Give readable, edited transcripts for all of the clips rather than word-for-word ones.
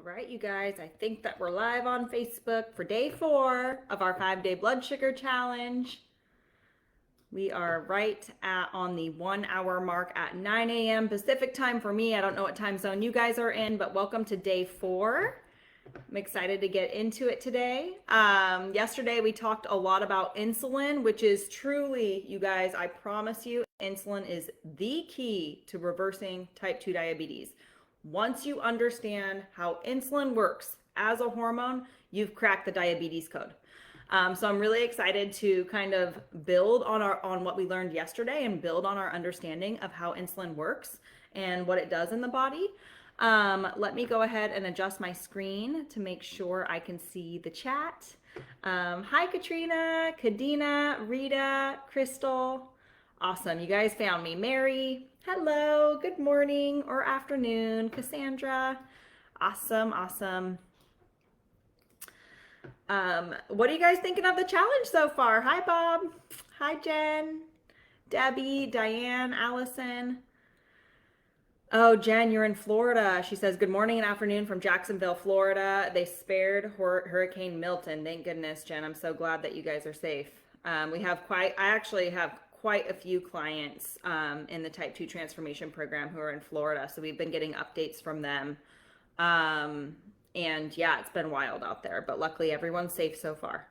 All right, you guys, I think that we're live on Facebook for day 4 of our 5-day blood sugar challenge. We are right on the 1 hour mark at 9 a.m. Pacific time for me. I don't know what time zone you guys are in, but welcome to day 4. I'm excited to get into it today. Yesterday we talked a lot about insulin, which is truly, you guys, I promise you, insulin is the key to reversing type 2 diabetes. Once you understand how insulin works as a hormone, you've cracked the diabetes code. So I'm really excited to kind of build on what we learned yesterday and build on our understanding of how insulin works and what it does in the body. Let me go ahead and adjust my screen to make sure I can see the chat. Hi, Katrina, Kadina, Rita, Crystal. Awesome. You guys found me. Mary, hello, good morning or afternoon. Cassandra, awesome, awesome. What are you guys thinking of the challenge so far? Hi, Bob. Hi, Jen, Debbie, Diane, Allison. Oh, Jen, you're in Florida. She says, good morning and afternoon from Jacksonville, Florida. They spared Hurricane Milton. Thank goodness, Jen. I'm so glad that you guys are safe. I actually have quite a few clients in the type 2 transformation program who are in Florida. So we've been getting updates from them. And yeah, it's been wild out there, but luckily everyone's safe so far.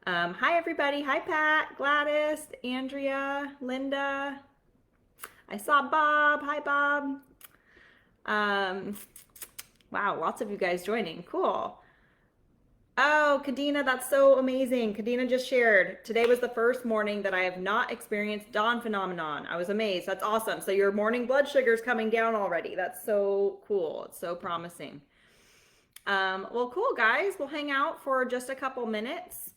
Hi, everybody. Hi, Pat, Gladys, Andrea, Linda. I saw Bob. Hi, Bob. Wow, lots of you guys joining. Cool. Oh, Kadina, that's so amazing. Kadina just shared. Today was the first morning that I have not experienced dawn phenomenon. I was amazed. That's awesome. So your morning blood sugar is coming down already. That's so cool. It's so promising. Well, cool, guys. We'll hang out for just a couple minutes.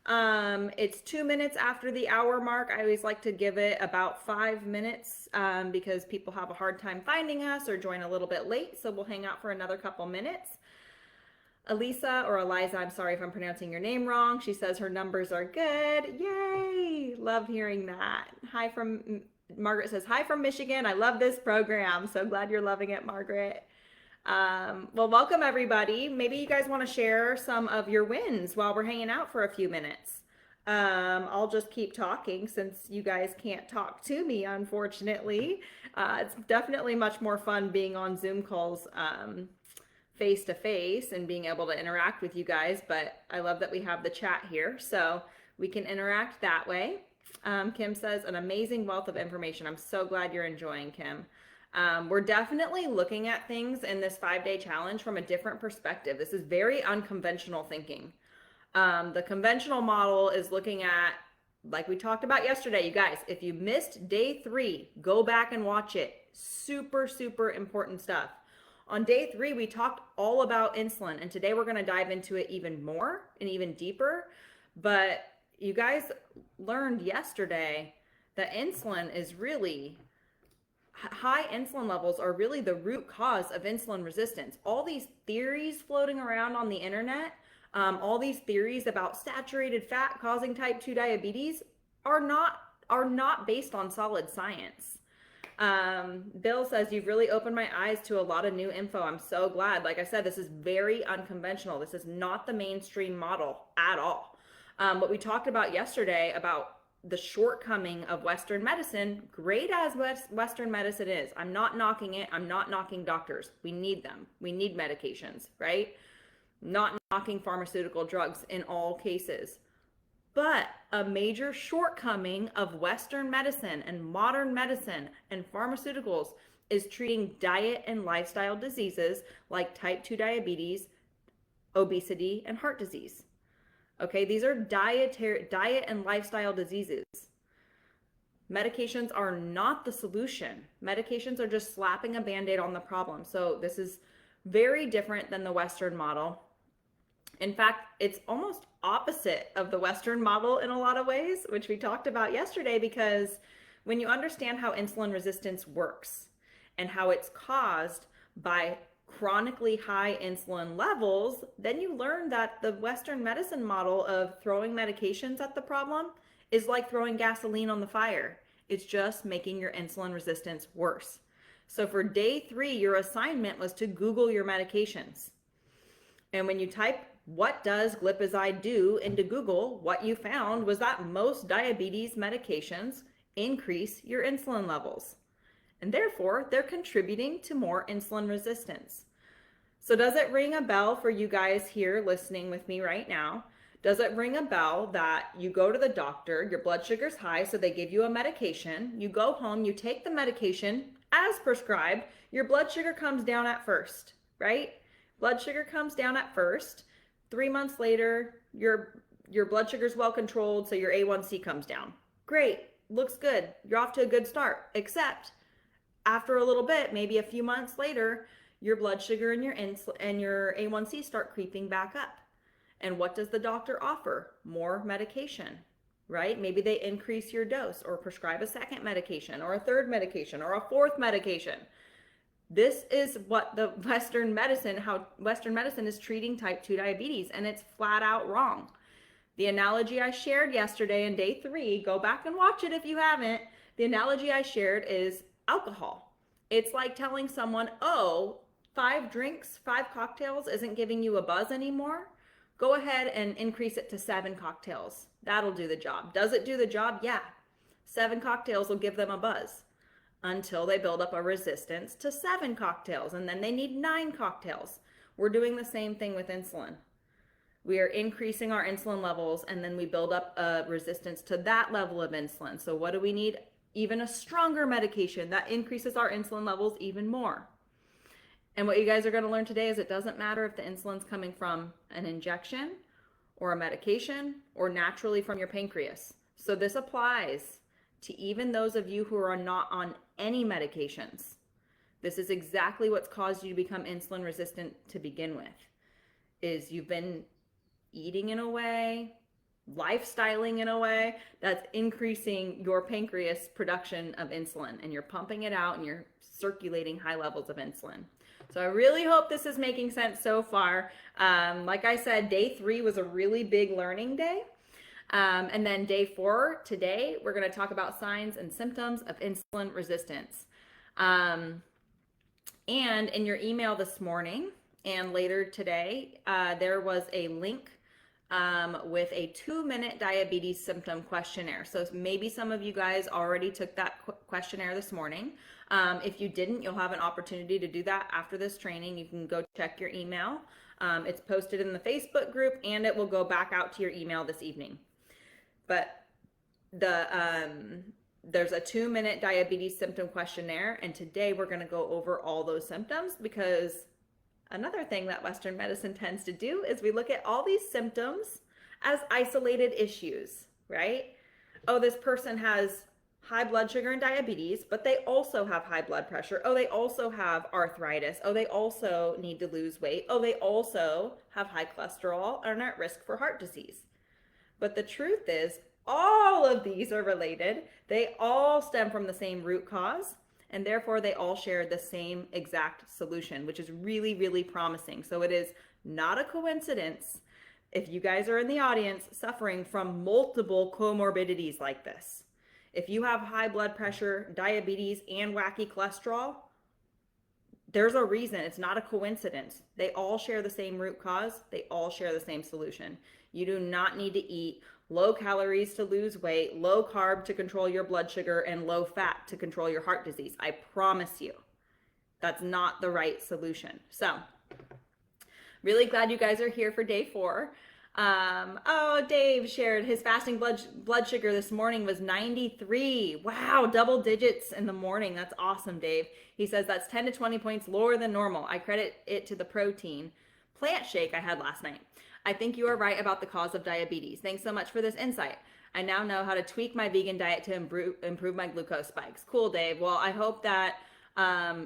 It's 2 minutes after the hour mark. I always like to give it about 5 minutes because people have a hard time finding us or join a little bit late. So we'll hang out for another couple minutes. Elisa or Eliza, I'm sorry if I'm pronouncing your name wrong. She says her numbers are good. Yay! Love hearing that. Margaret says, hi from Michigan. I love this program. So glad you're loving it, Margaret. Well, welcome everybody. Maybe you guys want to share some of your wins while we're hanging out for a few minutes. I'll just keep talking since you guys can't talk to me, unfortunately. It's definitely much more fun being on Zoom calls face to face and being able to interact with you guys, but I love that we have the chat here so we can interact that way. Kim says, an amazing wealth of information. I'm so glad you're enjoying, Kim. We're definitely looking at things in this 5-day challenge from a different perspective. This is very unconventional thinking. The conventional model is looking at, like we talked about yesterday, you guys, if you missed day 3, go back and watch it. Super, super important stuff. On day 3, we talked all about insulin, and today we're going to dive into it even more and even deeper. But you guys learned yesterday that insulin is really, high insulin levels are really the root cause of insulin resistance. All these theories floating around on the internet, all these theories about saturated fat causing type 2 diabetes are not based on solid science. Bill says, you've really opened my eyes to a lot of new info. I'm so glad. Like I said, this is very unconventional. This is not the mainstream model at all. What we talked about yesterday about the shortcoming of Western medicine, great as Western medicine is. I'm not knocking it. I'm not knocking doctors. We need them. We need medications, right? Not knocking pharmaceutical drugs in all cases. But a major shortcoming of Western medicine and modern medicine and pharmaceuticals is treating diet and lifestyle diseases like type 2 diabetes, obesity, and heart disease. Okay, these are diet and lifestyle diseases. Medications are not the solution. Medications are just slapping a Band-Aid on the problem. So this is very different than the Western model. In fact, it's almost opposite of the Western model in a lot of ways, which we talked about yesterday, because when you understand how insulin resistance works and how it's caused by chronically high insulin levels, then you learn that the Western medicine model of throwing medications at the problem is like throwing gasoline on the fire. It's just making your insulin resistance worse. So for day 3, your assignment was to Google your medications. And when you type, what does glipizide do into Google, what you found was that most diabetes medications increase your insulin levels. And therefore, they're contributing to more insulin resistance. So does it ring a bell for you guys here listening with me right now? Does it ring a bell that you go to the doctor, your blood sugar's high, so they give you a medication, you go home, you take the medication as prescribed, your blood sugar comes down at first, right? Blood sugar comes down at first. 3 months later, your blood sugar's well controlled, so your A1C comes down. Great, looks good. You're off to a good start, except after a little bit, maybe a few months later, your blood sugar and your A1C start creeping back up. And what does the doctor offer? More medication, right? Maybe they increase your dose or prescribe a second medication or a third medication or a fourth medication. This is what the how Western medicine is treating type 2 diabetes, and it's flat out wrong. The analogy I shared yesterday in day 3, go back and watch it if you haven't. The analogy I shared is alcohol. It's like telling someone, oh, 5 drinks, 5 cocktails isn't giving you a buzz anymore. Go ahead and increase it to 7 cocktails. That'll do the job. Does it do the job? Yeah. 7 cocktails will give them a buzz until they build up a resistance to 7 cocktails, and then they need 9 cocktails. We're doing the same thing with insulin. We are increasing our insulin levels, and then we build up a resistance to that level of insulin. So what do we need? Even a stronger medication that increases our insulin levels even more. And what you guys are going to learn today is it doesn't matter if the insulin's coming from an injection or a medication or naturally from your pancreas. So this applies to even those of you who are not on any medications. This is exactly what's caused you to become insulin resistant to begin with, is you've been eating in a way, lifestyling in a way that's increasing your pancreas production of insulin, and you're pumping it out and you're circulating high levels of insulin. So I really hope this is making sense so far. Like I said, day 3 was a really big learning day. And then day 4, today, we're going to talk about signs and symptoms of insulin resistance. And in your email this morning and later today, there was a link with a 2-minute diabetes symptom questionnaire. So maybe some of you guys already took that questionnaire this morning. If you didn't, you'll have an opportunity to do that after this training. You can go check your email. It's posted in the Facebook group, and it will go back out to your email this evening. But there's a 2-minute diabetes symptom questionnaire, and today we're going to go over all those symptoms, because another thing that Western medicine tends to do is we look at all these symptoms as isolated issues, right? Oh, this person has high blood sugar and diabetes, but they also have high blood pressure. Oh, they also have arthritis. Oh, they also need to lose weight. Oh, they also have high cholesterol and are at risk for heart disease. But the truth is, all of these are related. They all stem from the same root cause, and therefore they all share the same exact solution, which is really, really promising. So it is not a coincidence if you guys are in the audience suffering from multiple comorbidities like this. If you have high blood pressure, diabetes, and wacky cholesterol, there's a reason. It's not a coincidence. They all share the same root cause. They all share the same solution. You do not need to eat low calories to lose weight, low carb to control your blood sugar, and low fat to control your heart disease. I promise you, that's not the right solution. So, really glad you guys are here for day 4. Oh, Dave shared his fasting blood sugar this morning was 93. Wow, double digits in the morning. That's awesome, Dave. He says that's 10 to 20 points lower than normal. I credit it to the protein plant shake I had last night. I think you are right about the cause of diabetes. Thanks so much for this insight. I now know how to tweak my vegan diet to improve my glucose spikes. Cool, Dave. Well, I hope that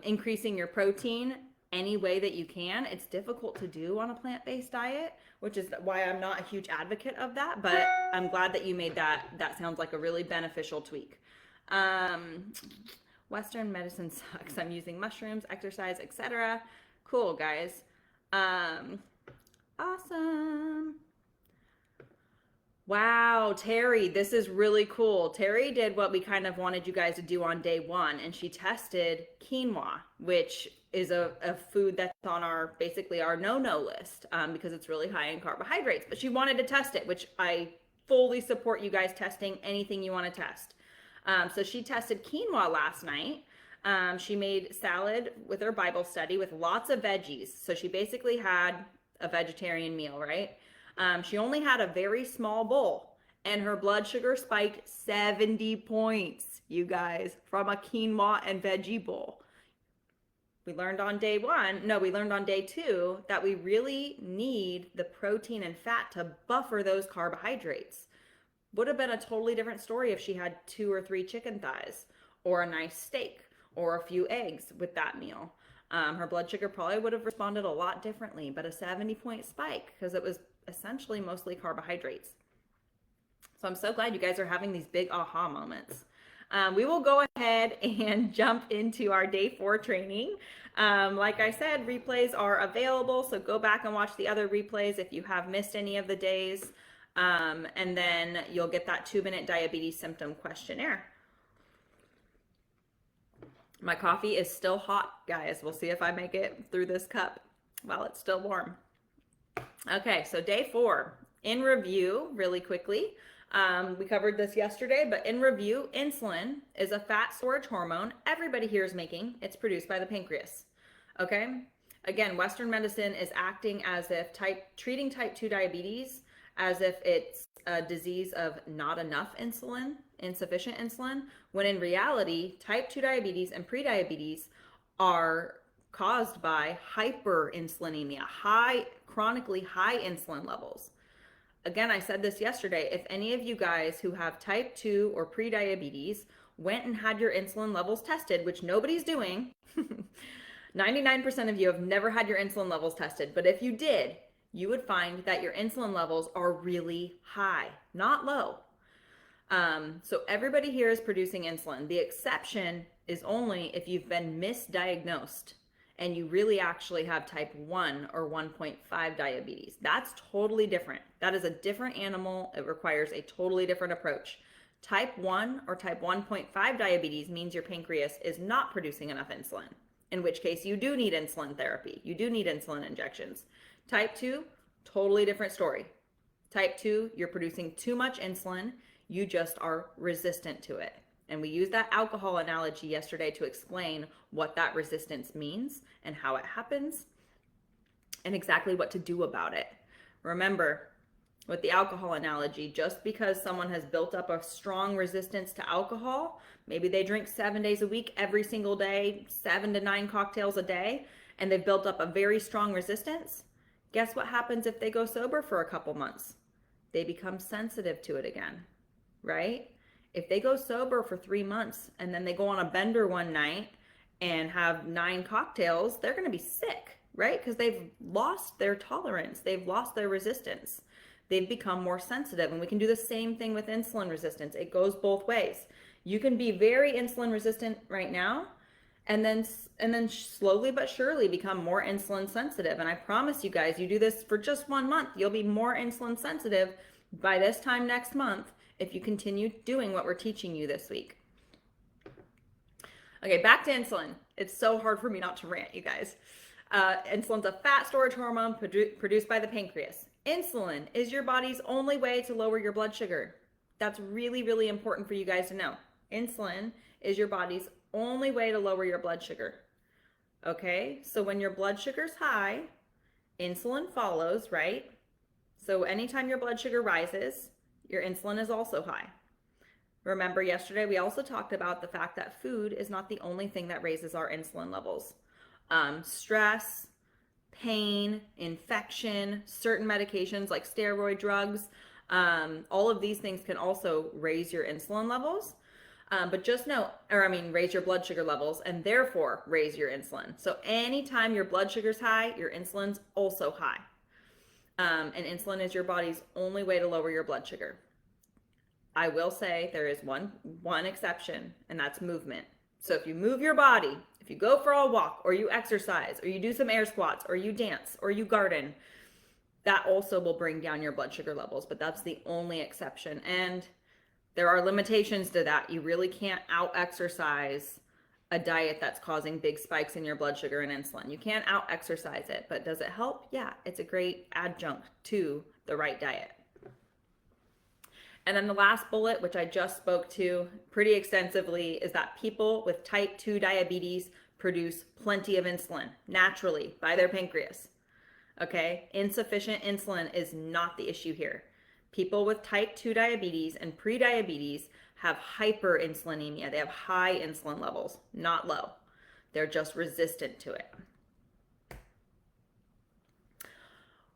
increasing your protein any way that you can. It's difficult to do on a plant-based diet, which is why I'm not a huge advocate of that, but I'm glad that you made that. That sounds like a really beneficial tweak. Western medicine sucks. I'm using mushrooms, exercise, etc. Cool, guys. Awesome. Wow, Terry, this is really cool. Terry did what we kind of wanted you guys to do on day 1, and she tested quinoa, which is a food that's on our basically our no-no list because it's really high in carbohydrates. But she wanted to test it, which I fully support you guys testing anything you want to test. So she tested quinoa last night. She made salad with her Bible study with lots of veggies. So she basically had a vegetarian meal, right? She only had a very small bowl, and her blood sugar spiked 70 points, you guys, from a quinoa and veggie bowl. We learned on day two that we really need the protein and fat to buffer those carbohydrates. Would have been a totally different story if she had 2 or 3 chicken thighs or a nice steak or a few eggs with that meal. Her blood sugar probably would have responded a lot differently, but a 70-point spike because it was essentially mostly carbohydrates. So I'm so glad you guys are having these big aha moments. We will go ahead and jump into our day 4 training. Like I said, replays are available, so go back and watch the other replays if you have missed any of the days. And then you'll get that 2-minute diabetes symptom questionnaire. My coffee is still hot, guys. We'll see if I make it through this cup while it's still warm. Okay, so day 4. In review, really quickly, we covered this yesterday, but in review, insulin is a fat storage hormone everybody here is making. It's produced by the pancreas. Okay? Again, Western medicine is acting as if treating type 2 diabetes as if it's a disease of not enough insulin, insufficient insulin, when in reality, type 2 diabetes and prediabetes are caused by hyperinsulinemia, chronically high insulin levels. Again, I said this yesterday, if any of you guys who have type 2 or prediabetes went and had your insulin levels tested, which nobody's doing, 99% of you have never had your insulin levels tested, but if you did, you would find that your insulin levels are really high, not low. So everybody here is producing insulin. The exception is only if you've been misdiagnosed and you really actually have type 1 or 1.5 diabetes. That's totally different. That is a different animal. It requires a totally different approach. Type 1 or type 1.5 diabetes means your pancreas is not producing enough insulin, in which case you do need insulin therapy. You do need insulin injections. Type 2, totally different story. Type 2, you're producing too much insulin. You just are resistant to it. And we used that alcohol analogy yesterday to explain what that resistance means and how it happens and exactly what to do about it. Remember, with the alcohol analogy, just because someone has built up a strong resistance to alcohol, maybe they drink 7 days a week, every single day, 7 to 9 cocktails a day, and they've built up a very strong resistance, guess what happens if they go sober for a couple months? They become sensitive to it again, right? If they go sober for 3 months and then they go on a bender one night and have 9 cocktails, they're going to be sick, right? Because they've lost their tolerance. They've lost their resistance. They've become more sensitive. And we can do the same thing with insulin resistance. It goes both ways. You can be very insulin resistant right now and then slowly but surely become more insulin sensitive. And I promise you guys, you do this for just 1 month, you'll be more insulin sensitive by this time next month if you continue doing what we're teaching you this week. Okay, back to insulin. It's so hard for me not to rant, you guys. Insulin's a fat storage hormone produced by the pancreas. Insulin is your body's only way to lower your blood sugar. That's really, really important for you guys to know. Insulin is your body's only way to lower your blood sugar. Okay, so when your blood sugar's high, insulin follows, right? So anytime your blood sugar rises, your insulin is also high. Remember yesterday, we also talked about the fact that food is not the only thing that raises our insulin levels. Stress, pain, infection, certain medications like steroid drugs, all of these things can also raise your insulin levels. But just know, raise your blood sugar levels and therefore raise your insulin. So anytime your blood sugar's high, your insulin's also high. And insulin is your body's only way to lower your blood sugar. I will say there is one exception, and that's movement. So if you move your body, if you go for a walk, or you exercise, or you do some air squats, or you dance, or you garden, that also will bring down your blood sugar levels, but that's the only exception. And there are limitations to that. You really can't out-exercise a diet that's causing big spikes in your blood sugar and insulin. You can't out exercise it, but does it help? Yeah, it's a great adjunct to the right diet. And then the last bullet, which I just spoke to pretty extensively, is that people with type 2 diabetes produce plenty of insulin naturally by their pancreas. Okay, insufficient insulin is not the issue here. People with type 2 diabetes and prediabetes have hyperinsulinemia. They have high insulin levels, not low. They're just resistant to it.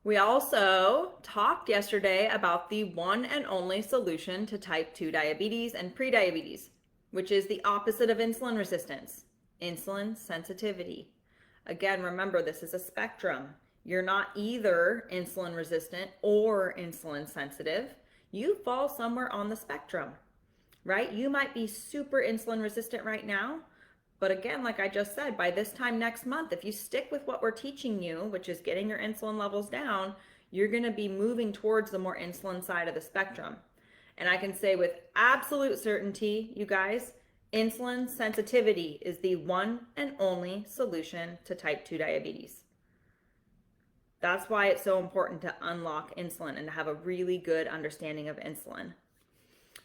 We also talked yesterday about the one and only solution to type 2 diabetes and prediabetes, which is the opposite of insulin resistance, insulin sensitivity. Again, remember, this is a spectrum. You're not either insulin resistant or insulin sensitive. You fall somewhere on the spectrum, right? You might be super insulin resistant right now, but again, like I just said, by this time next month, if you stick with what we're teaching you, which is getting your insulin levels down, you're going to be moving towards the more insulin side of the spectrum. And I can say with absolute certainty, you guys, insulin sensitivity is the one and only solution to type 2 diabetes. That's why it's so important to unlock insulin and to have a really good understanding of insulin.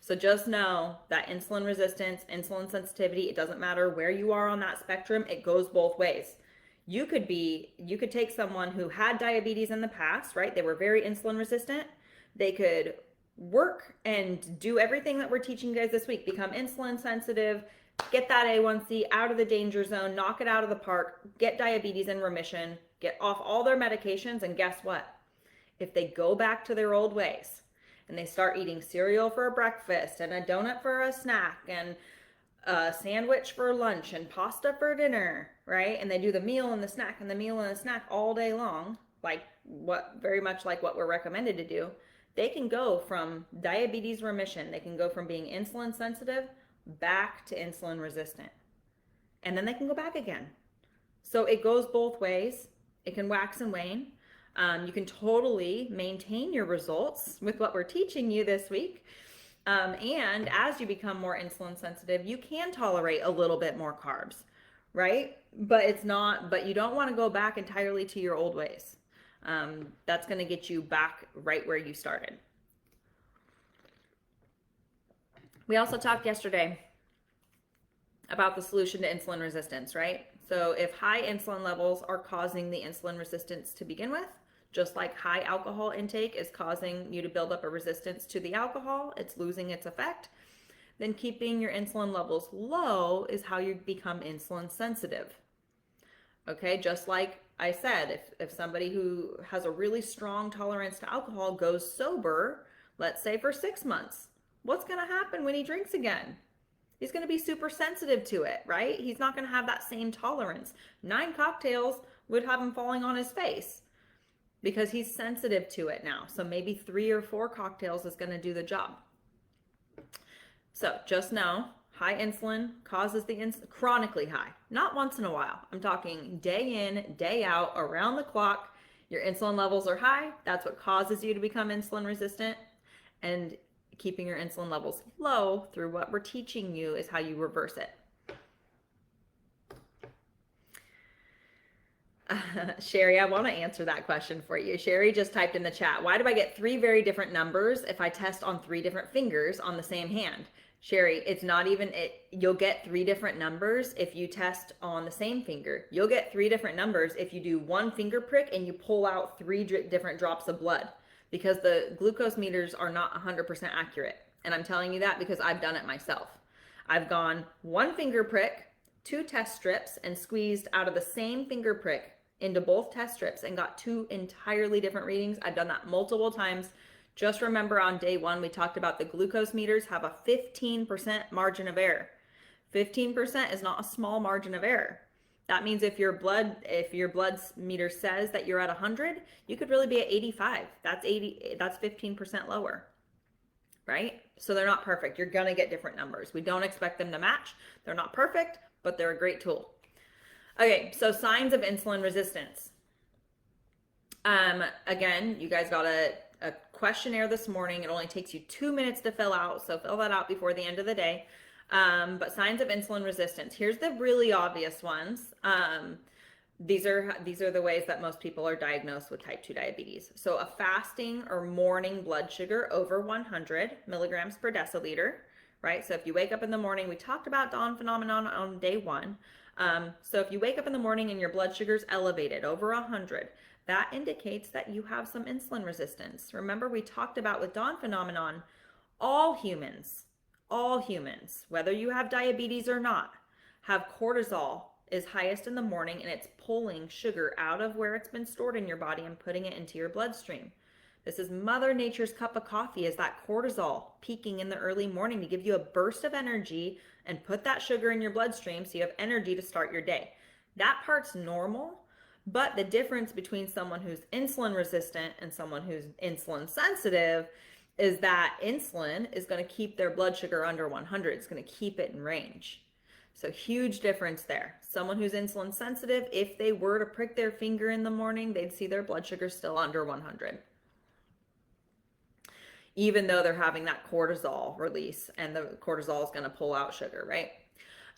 So just know that insulin resistance, insulin sensitivity, it doesn't matter where you are on that spectrum, it goes both ways. You could take someone who had diabetes in the past, right? They were very insulin resistant. They could work and do everything that we're teaching you guys this week, become insulin sensitive, get that A1C out of the danger zone, knock it out of the park, get diabetes in remission, get off all their medications, and guess what? If they go back to their old ways and they start eating cereal for a breakfast and a donut for a snack and a sandwich for lunch and pasta for dinner, right? And they do the meal and the snack and the meal and the snack all day long, very much like what we're recommended to do, they can go from diabetes remission, they can go from being insulin sensitive back to insulin resistant. And then they can go back again. So it goes both ways. It can wax and wane. You can totally maintain your results with what we're teaching you this week. And as you become more insulin sensitive, you can tolerate a little bit more carbs, right? But you don't want to go back entirely to your old ways. That's going to get you back right where you started. We also talked yesterday about the solution to insulin resistance, right? So if high insulin levels are causing the insulin resistance to begin with, just like high alcohol intake is causing you to build up a resistance to the alcohol, it's losing its effect, then keeping your insulin levels low is how you become insulin sensitive. Okay, just like I said, if somebody who has a really strong tolerance to alcohol goes sober, let's say for 6 months, what's going to happen when he drinks again? He's going to be super sensitive to it, right? He's not going to have that same tolerance. 9 cocktails would have him falling on his face because he's sensitive to it now. So maybe 3 or 4 cocktails is going to do the job. So just know, high insulin causes the chronically high, not once in a while. I'm talking day in, day out, around the clock. Your insulin levels are high. That's what causes you to become insulin resistant. And keeping your insulin levels low through what we're teaching you is how you reverse it. Sherry, I want to answer that question for you. Sherry just typed in the chat, why do I get 3 very different numbers if I test on 3 different fingers on the same hand? Sherry, it's not even it. You'll get 3 different numbers if you test on the same finger. You'll get 3 different numbers if you do 1 finger prick and you pull out 3 different drops of blood, because the glucose meters are not 100% accurate. And I'm telling you that because I've done it myself. I've gone 1 finger prick, 2 test strips, and squeezed out of the same finger prick into both test strips and got 2 entirely different readings. I've done that multiple times. Just remember, on day 1, we talked about the glucose meters have a 15% margin of error. 15% is not a small margin of error. That means if your blood meter says that you're at 100, you could really be at 85. That's 15% lower, right? So they're not perfect. You're going to get different numbers. We don't expect them to match. They're not perfect, but they're a great tool. Okay, so signs of insulin resistance. Again, you guys got a questionnaire this morning. It only takes you 2 minutes to fill out, so fill that out before the end of the day. But signs of insulin resistance. Here's the really obvious ones. These are the ways that most people are diagnosed with type 2 diabetes. So a fasting or morning blood sugar over 100 milligrams per deciliter, right? So if you wake up in the morning, we talked about dawn phenomenon on day one. So if you wake up in the morning and your blood sugar's elevated over 100, that indicates that you have some insulin resistance. Remember, we talked about with dawn phenomenon, all humans, whether you have diabetes or not, have cortisol is highest in the morning, and it's pulling sugar out of where it's been stored in your body and putting it into your bloodstream. This is Mother Nature's cup of coffee, is that cortisol peaking in the early morning to give you a burst of energy and put that sugar in your bloodstream so you have energy to start your day. That part's normal, but the difference between someone who's insulin resistant and someone who's insulin sensitive is that insulin is going to keep their blood sugar under 100. It's going to keep it in range. So huge difference there. Someone who's insulin sensitive, if they were to prick their finger in the morning, they'd see their blood sugar still under 100. Even though they're having that cortisol release, and the cortisol is going to pull out sugar, right?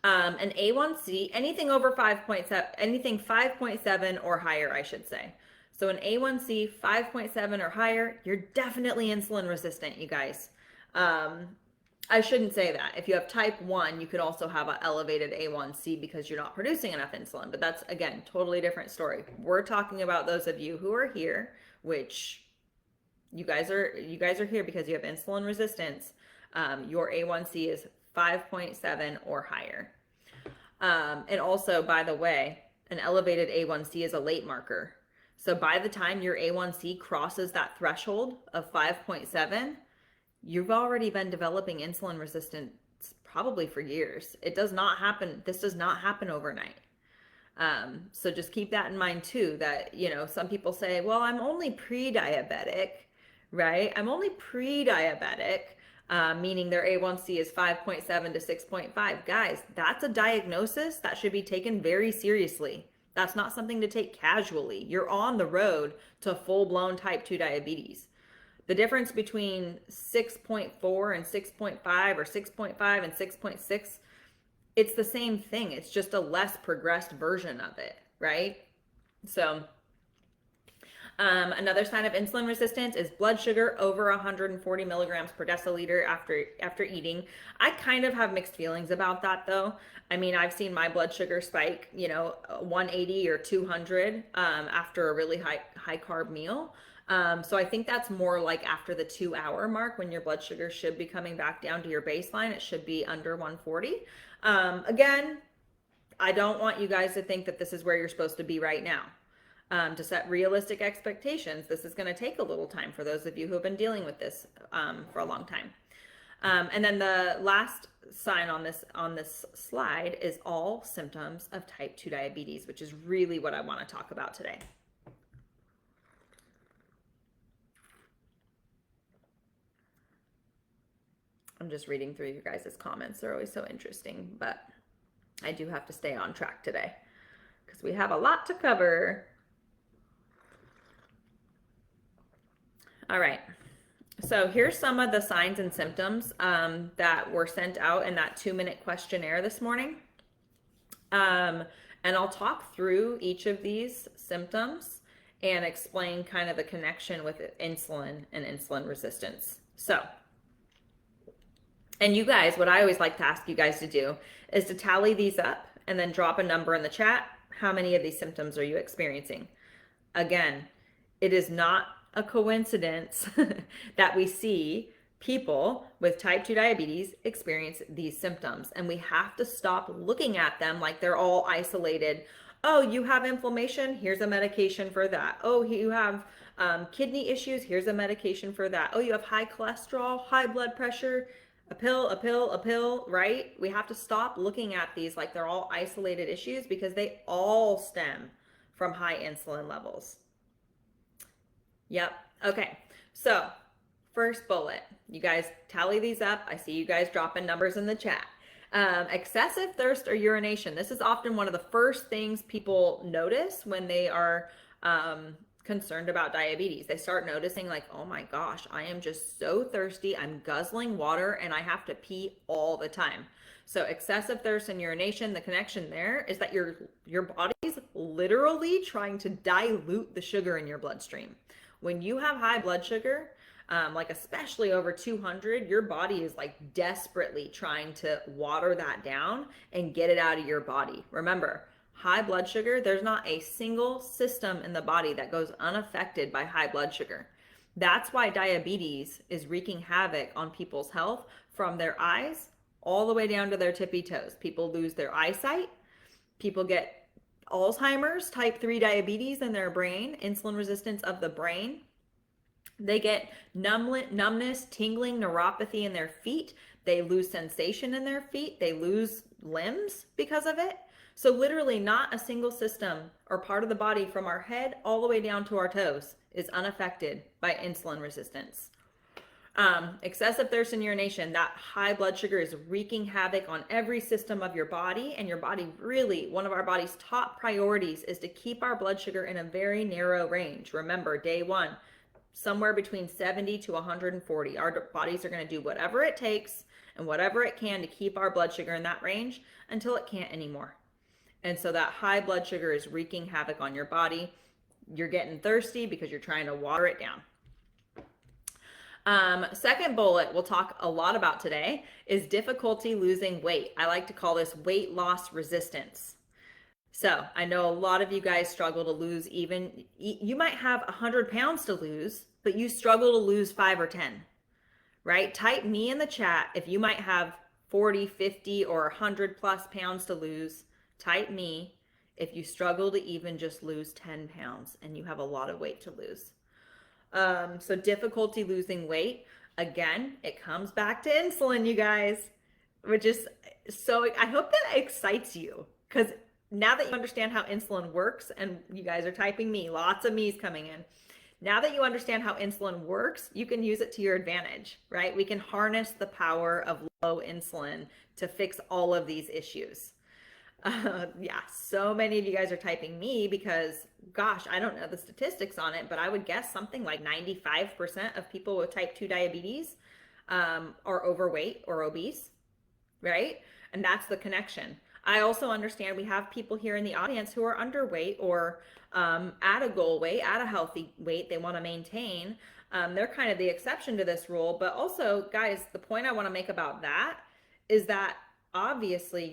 An A1C, anything over 5.7, anything 5.7 or higher, I should say. So an A1C 5.7 or higher, you're definitely insulin resistant, you guys. I shouldn't say that. If you have type 1, you could also have an elevated A1C because you're not producing enough insulin. But that's, again, totally different story. We're talking about those of you who are here, which you guys are here because you have insulin resistance. Your A1C is 5.7 or higher. And also, by the way, an elevated A1C is a late marker. So by the time your A1C crosses that threshold of 5.7, you've already been developing insulin resistance probably for years. It does not happen. This does not happen overnight. So just keep that in mind too, that, you know, some people say, well, I'm only pre-diabetic, right? I'm only pre-diabetic, meaning their A1C is 5.7 to 6.5. Guys, that's a diagnosis that should be taken very seriously. That's not something to take casually. You're on the road to full-blown type 2 diabetes. The difference between 6.4 and 6.5 or 6.5 and 6.6, it's the same thing. It's just a less progressed version of it, right? So another sign of insulin resistance is blood sugar over 140 milligrams per deciliter after eating. I kind of have mixed feelings about that though. I mean, I've seen my blood sugar spike, 180 or 200 after a really high carb meal. So I think that's more like after the 2-hour mark when your blood sugar should be coming back down to your baseline. It should be under 140. Again, I don't want you guys to think that this is where you're supposed to be right now. To set realistic expectations, this is going to take a little time for those of you who have been dealing with this for a long time. And then the last sign on this slide is all symptoms of type 2 diabetes, which is really what I want to talk about today. I'm just reading through you guys' comments. They're always so interesting, but I do have to stay on track today because we have a lot to cover. All right. So here's some of the signs and symptoms that were sent out in that 2-minute questionnaire this morning. And I'll talk through each of these symptoms and explain kind of the connection with insulin and insulin resistance. So, and you guys, what I always like to ask you guys to do is to tally these up and then drop a number in the chat. How many of these symptoms are you experiencing? Again, it is not a coincidence that we see people with type 2 diabetes experience these symptoms, and we have to stop looking at them like they're all isolated. Oh, you have inflammation, here's a medication for that. Oh, you have kidney issues, here's a medication for that. Oh, you have high cholesterol, high blood pressure, a pill, right? We have to stop looking at these like they're all isolated issues because they all stem from high insulin levels. Yep. Okay. So first bullet, you guys tally these up. I see you guys dropping numbers in the chat. Excessive thirst or urination. This is often one of the first things people notice when they are concerned about diabetes. They start noticing like, oh my gosh, I am just so thirsty. I'm guzzling water and I have to pee all the time. So excessive thirst and urination, the connection there is that your body's literally trying to dilute the sugar in your bloodstream. When you have high blood sugar, like especially over 200, your body is like desperately trying to water that down and get it out of your body. Remember, high blood sugar, there's not a single system in the body that goes unaffected by high blood sugar. That's why diabetes is wreaking havoc on people's health from their eyes all the way down to their tippy toes. People lose their eyesight. People get Alzheimer's, type 3 diabetes in their brain, insulin resistance of the brain. They get numbness, tingling, neuropathy in their feet. They lose sensation in their feet. They lose limbs because of it. So literally not a single system or part of the body from our head all the way down to our toes is unaffected by insulin resistance. Excessive thirst and urination, that high blood sugar is wreaking havoc on every system of your body, and your body really, one of our body's top priorities is to keep our blood sugar in a very narrow range. Remember, day one, somewhere between 70 to 140. Our bodies are going to do whatever it takes and whatever it can to keep our blood sugar in that range until it can't anymore. And so that high blood sugar is wreaking havoc on your body. You're getting thirsty because you're trying to water it down. Second bullet we'll talk a lot about today is difficulty losing weight. I like to call this weight loss resistance. So I know a lot of you guys struggle to lose you might have 100 pounds to lose, but you struggle to lose 5 or 10, right? Type me in the chat if you might have 40, 50, or 100 plus pounds to lose. Type me if you struggle to even just lose 10 pounds and you have a lot of weight to lose. So difficulty losing weight, again, it comes back to insulin, you guys, which is so, I hope that excites you, because now that you understand how insulin works, and you guys are typing me, lots of me's coming in. Now that you understand how insulin works, you can use it to your advantage, right? We can harness the power of low insulin to fix all of these issues. Yeah, so many of you guys are typing me because, gosh, I don't know the statistics on it, but I would guess something like 95% of people with type 2 diabetes are overweight or obese, right? And that's the connection. I also understand we have people here in the audience who are underweight or at a goal weight, at a healthy weight they want to maintain. They're kind of the exception to this rule. But also, guys, the point I want to make about that is that obviously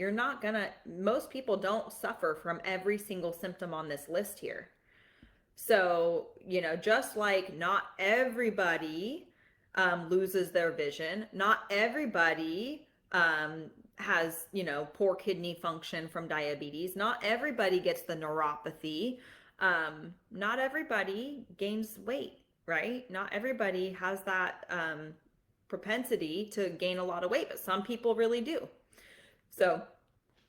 most people don't suffer from every single symptom on this list here. So, just like not everybody loses their vision, not everybody has, poor kidney function from diabetes, not everybody gets the neuropathy, not everybody gains weight, right? Not everybody has that propensity to gain a lot of weight, but some people really do. So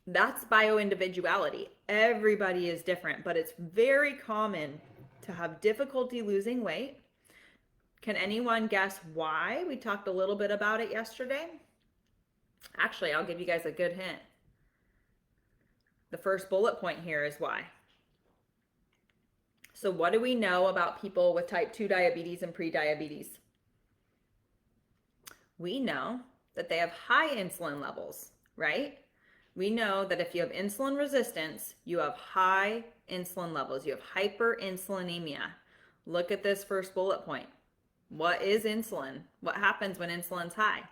that's bioindividuality. Everybody is different, but it's very common to have difficulty losing weight. Can anyone guess why? We talked a little bit about it yesterday. Actually, I'll give you guys a good hint. The first bullet point here is why. So what do we know about people with type 2 diabetes and prediabetes? We know that they have high insulin levels, right? We know that if you have insulin resistance, you have high insulin levels. You have hyperinsulinemia. Look at this first bullet point. What is insulin? What happens when insulin's high?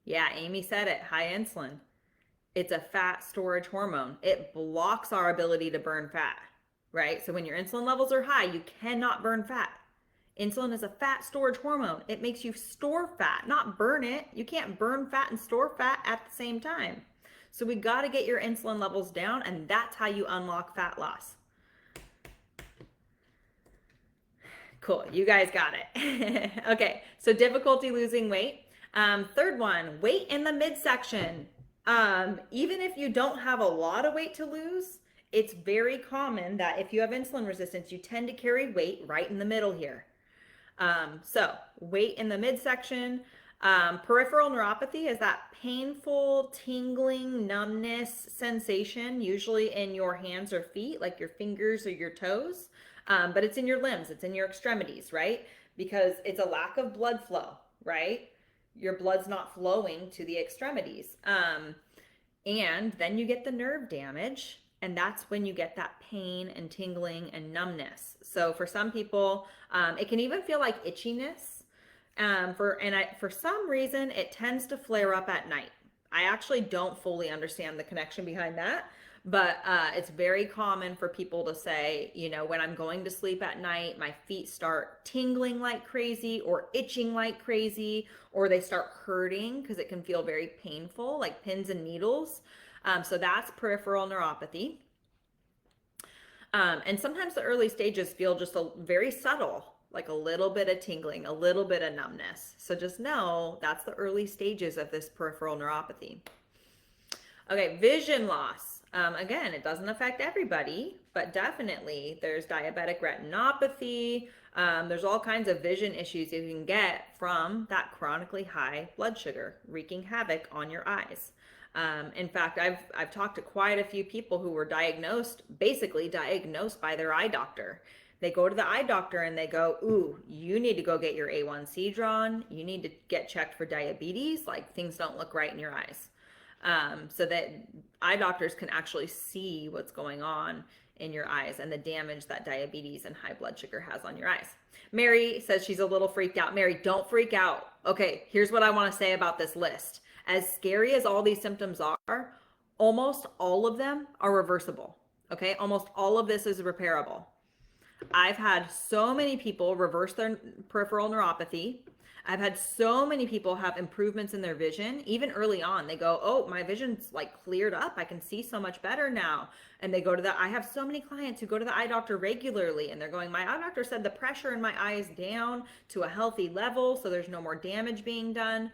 Yeah, Amy said it, high insulin. It's a fat storage hormone. It blocks our ability to burn fat, right? So when your insulin levels are high, you cannot burn fat. Insulin is a fat storage hormone. It makes you store fat, not burn it. You can't burn fat and store fat at the same time. So we got to get your insulin levels down, and that's how you unlock fat loss. Cool, you guys got it. Okay, so difficulty losing weight. Third one, weight in the midsection. Even if you don't have a lot of weight to lose, it's very common that if you have insulin resistance, you tend to carry weight right in the middle here. So weight in the midsection. Peripheral neuropathy is that painful, tingling, numbness sensation, usually in your hands or feet, like your fingers or your toes. But it's in your limbs, it's in your extremities, right? Because it's a lack of blood flow, right? Your blood's not flowing to the extremities. And then you get the nerve damage, and that's when you get that pain and tingling and numbness. So for some people, it can even feel like itchiness. For some reason, it tends to flare up at night. I actually don't fully understand the connection behind that, but it's very common for people to say, when I'm going to sleep at night, my feet start tingling like crazy or itching like crazy, or they start hurting because it can feel very painful, like pins and needles. So that's peripheral neuropathy. And sometimes the early stages feel just very subtle, like a little bit of tingling, a little bit of numbness. So just know that's the early stages of this peripheral neuropathy. Okay, vision loss. Again, it doesn't affect everybody, but definitely there's diabetic retinopathy. There's all kinds of vision issues you can get from that chronically high blood sugar wreaking havoc on your eyes. In fact, I've talked to quite a few people who were basically diagnosed by their eye doctor. They go to the eye doctor and they go, ooh, you need to go get your A1C drawn. You need to get checked for diabetes. Like, things don't look right in your eyes. So that eye doctors can actually see what's going on in your eyes and the damage that diabetes and high blood sugar has on your eyes. Mary says she's a little freaked out. Mary, don't freak out. Okay, here's what I want to say about this list. As scary as all these symptoms are, almost all of them are reversible. Okay, almost all of this is repairable. I've had so many people reverse their peripheral neuropathy. I've had so many people have improvements in their vision. Even early on, they go, oh, my vision's like cleared up. I can see so much better now. And they go to I have so many clients who go to the eye doctor regularly, and they're going, my eye doctor said the pressure in my eye is down to a healthy level, so there's no more damage being done.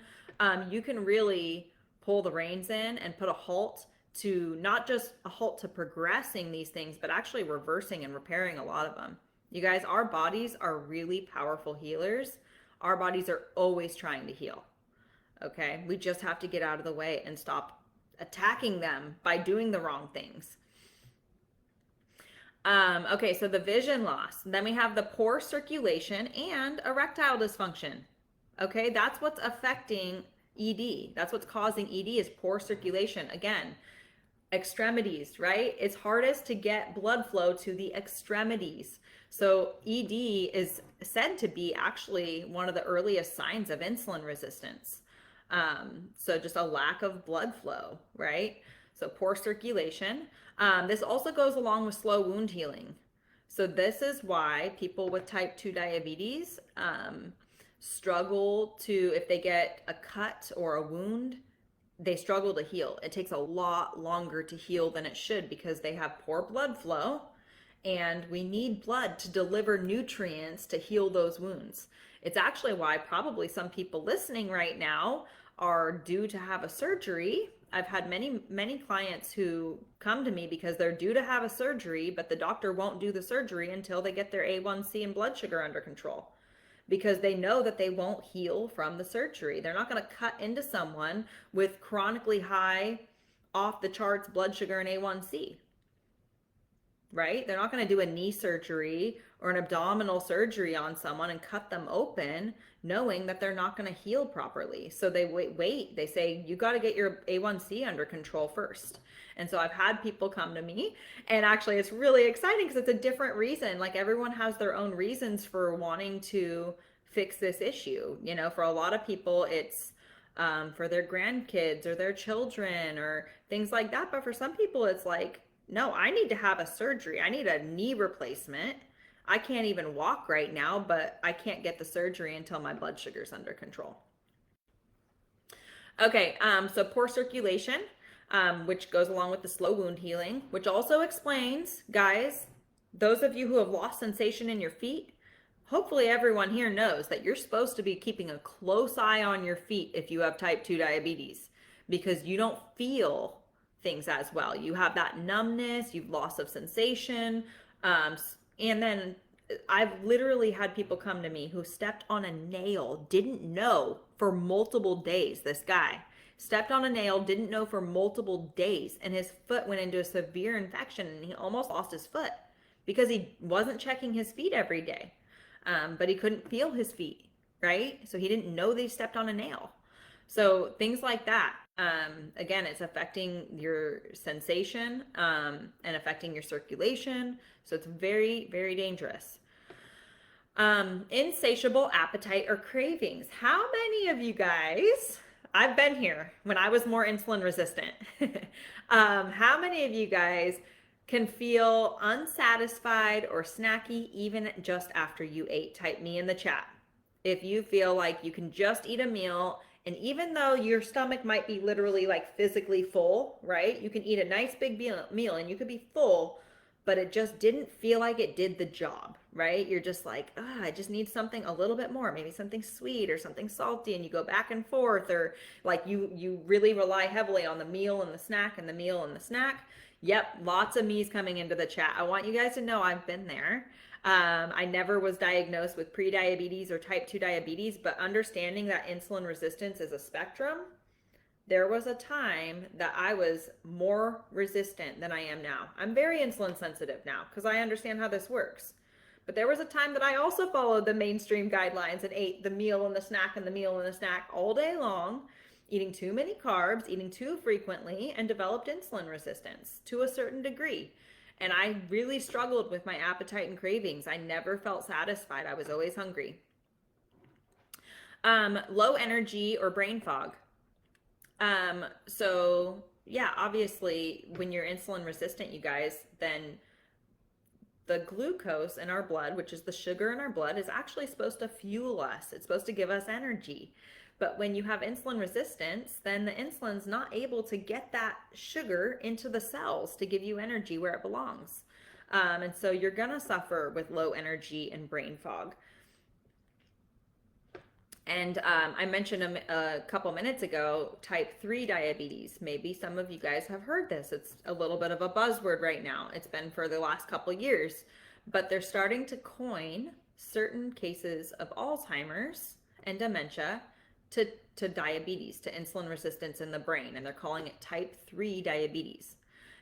You can really pull the reins in and put a halt to, not just a halt to progressing these things, but actually reversing and repairing a lot of them. You guys, our bodies are really powerful healers. Our bodies are always trying to heal. Okay, we just have to get out of the way and stop attacking them by doing the wrong things. Okay, so the vision loss. Then we have the poor circulation and erectile dysfunction. Okay, that's what's affecting ED. That's what's causing ED is poor circulation. Again, extremities, right? It's hardest to get blood flow to the extremities. So ED is said to be actually one of the earliest signs of insulin resistance. So just a lack of blood flow, right? So poor circulation. This also goes along with slow wound healing. So this is why people with type 2 diabetes struggle to, if they get a cut or a wound, they struggle to heal. It takes a lot longer to heal than it should because they have poor blood flow, and we need blood to deliver nutrients to heal those wounds. It's actually why probably some people listening right now are due to have a surgery. I've had many clients who come to me because they're due to have a surgery, but the doctor won't do the surgery until they get their A1C and blood sugar under control, because they know that they won't heal from the surgery. They're not going to cut into someone with chronically high, off the charts blood sugar and A1C, right? They're not going to do a knee surgery or an abdominal surgery on someone and cut them open knowing that they're not going to heal properly. So they wait. They say, you got to get your A1C under control first. And so I've had people come to me, and actually it's really exciting because it's a different reason. Like, everyone has their own reasons for wanting to fix this issue. You know, for a lot of people, it's for their grandkids or their children or things like that. But for some people, it's like, no, I need to have a surgery. I need a knee replacement. I can't even walk right now, but I can't get the surgery until my blood sugar's under control. Okay, so poor circulation, which goes along with the slow wound healing, which also explains, guys, those of you who have lost sensation in your feet, hopefully everyone here knows that you're supposed to be keeping a close eye on your feet if you have type 2 diabetes, because you don't feel things as well. You have that numbness, you've loss of sensation, and then I've literally had people come to me who stepped on a nail, didn't know for multiple days. This guy stepped on a nail, didn't know for multiple days, and his foot went into a severe infection and he almost lost his foot because he wasn't checking his feet every day. But he couldn't feel his feet, right? So he didn't know they stepped on a nail. So things like that. Again, it's affecting your sensation and affecting your circulation. So it's very, very dangerous. Insatiable appetite or cravings. How many of you guys, I've been here when I was more insulin resistant. How many of you guys can feel unsatisfied or snacky even just after you ate? Type me in the chat. If you feel like you can just eat a meal, and even though your stomach might be literally like physically full, right? You can eat a nice big meal and you could be full, but it just didn't feel like it did the job, right? You're just like, I just need something a little bit more, maybe something sweet or something salty, and you go back and forth, or like you really rely heavily on the meal and the snack and the meal and the snack. Yep, lots of me's coming into the chat. I want you guys to know I've been there. I never was diagnosed with prediabetes or type 2 diabetes, but understanding that insulin resistance is a spectrum, there was a time that I was more resistant than I am now. I'm very insulin sensitive now because I understand how this works. But there was a time that I also followed the mainstream guidelines and ate the meal and the snack and the meal and the snack all day long, eating too many carbs, eating too frequently, and developed insulin resistance to a certain degree. And I really struggled with my appetite and cravings. I never felt satisfied. I was always hungry. Low energy or brain fog. So yeah, obviously when you're insulin resistant, you guys, then the glucose in our blood, which is the sugar in our blood, is actually supposed to fuel us. It's supposed to give us energy. But when you have insulin resistance, then the insulin's not able to get that sugar into the cells to give you energy where it belongs. And so you're gonna suffer with low energy and brain fog. And I mentioned a couple minutes ago, type 3 diabetes. Maybe some of you guys have heard this. It's a little bit of a buzzword right now. It's been for the last couple years. But they're starting to coin certain cases of Alzheimer's and dementia to diabetes, to insulin resistance in the brain. And they're calling it type 3 diabetes.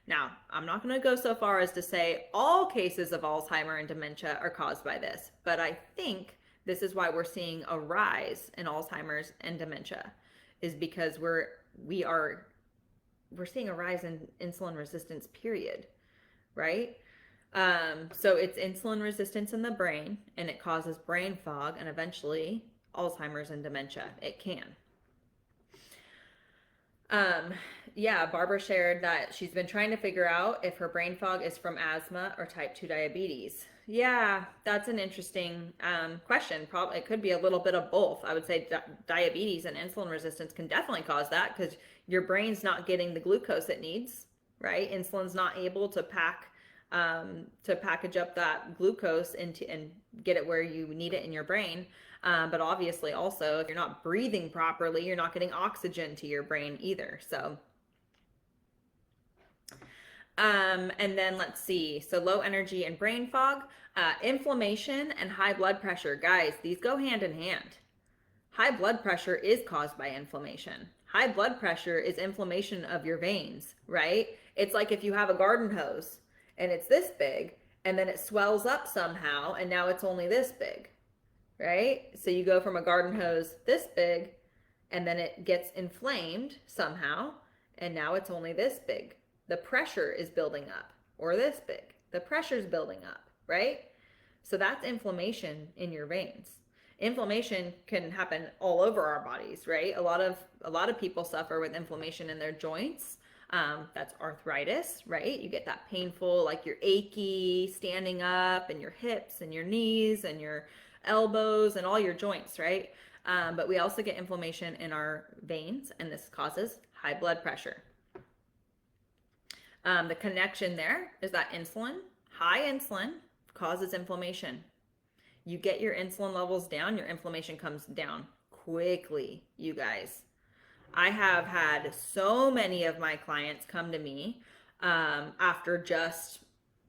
Now, I'm not going to go so far as to say all cases of Alzheimer and dementia are caused by this. But I think this is why we're seeing a rise in Alzheimer's and dementia, is because we're seeing a rise in insulin resistance, period, right? So it's insulin resistance in the brain, and it causes brain fog and eventually Alzheimer's and dementia. It can. Yeah, Barbara shared that she's been trying to figure out if her brain fog is from asthma or type 2 diabetes. Yeah, that's an interesting question. Probably it could be a little bit of both. I would say diabetes and insulin resistance can definitely cause that because your brain's not getting the glucose it needs, right? Insulin's not able to package up that glucose into and get it where you need it in your brain. But obviously also if you're not breathing properly, you're not getting oxygen to your brain either. So and then let's see. So low energy and brain fog, inflammation and high blood pressure. Guys, these go hand in hand. High blood pressure is caused by inflammation. High blood pressure is inflammation of your veins, right? It's like if you have a garden hose and it's this big and then it swells up somehow and now it's only this big, right? So you go from a garden hose this big and then it gets inflamed somehow and now it's only this big. The pressure is building up, or this big. The pressure is building up, right? So that's inflammation in your veins. Inflammation can happen all over our bodies, right? A lot of people suffer with inflammation in their joints. That's arthritis, right? You get that painful, like you're achy, standing up, and your hips and your knees and your elbows and all your joints, right? But we also get inflammation in our veins, and this causes high blood pressure. The connection there is that high insulin causes inflammation. You get your insulin levels down, your inflammation comes down quickly, you guys. I have had so many of my clients come to me after just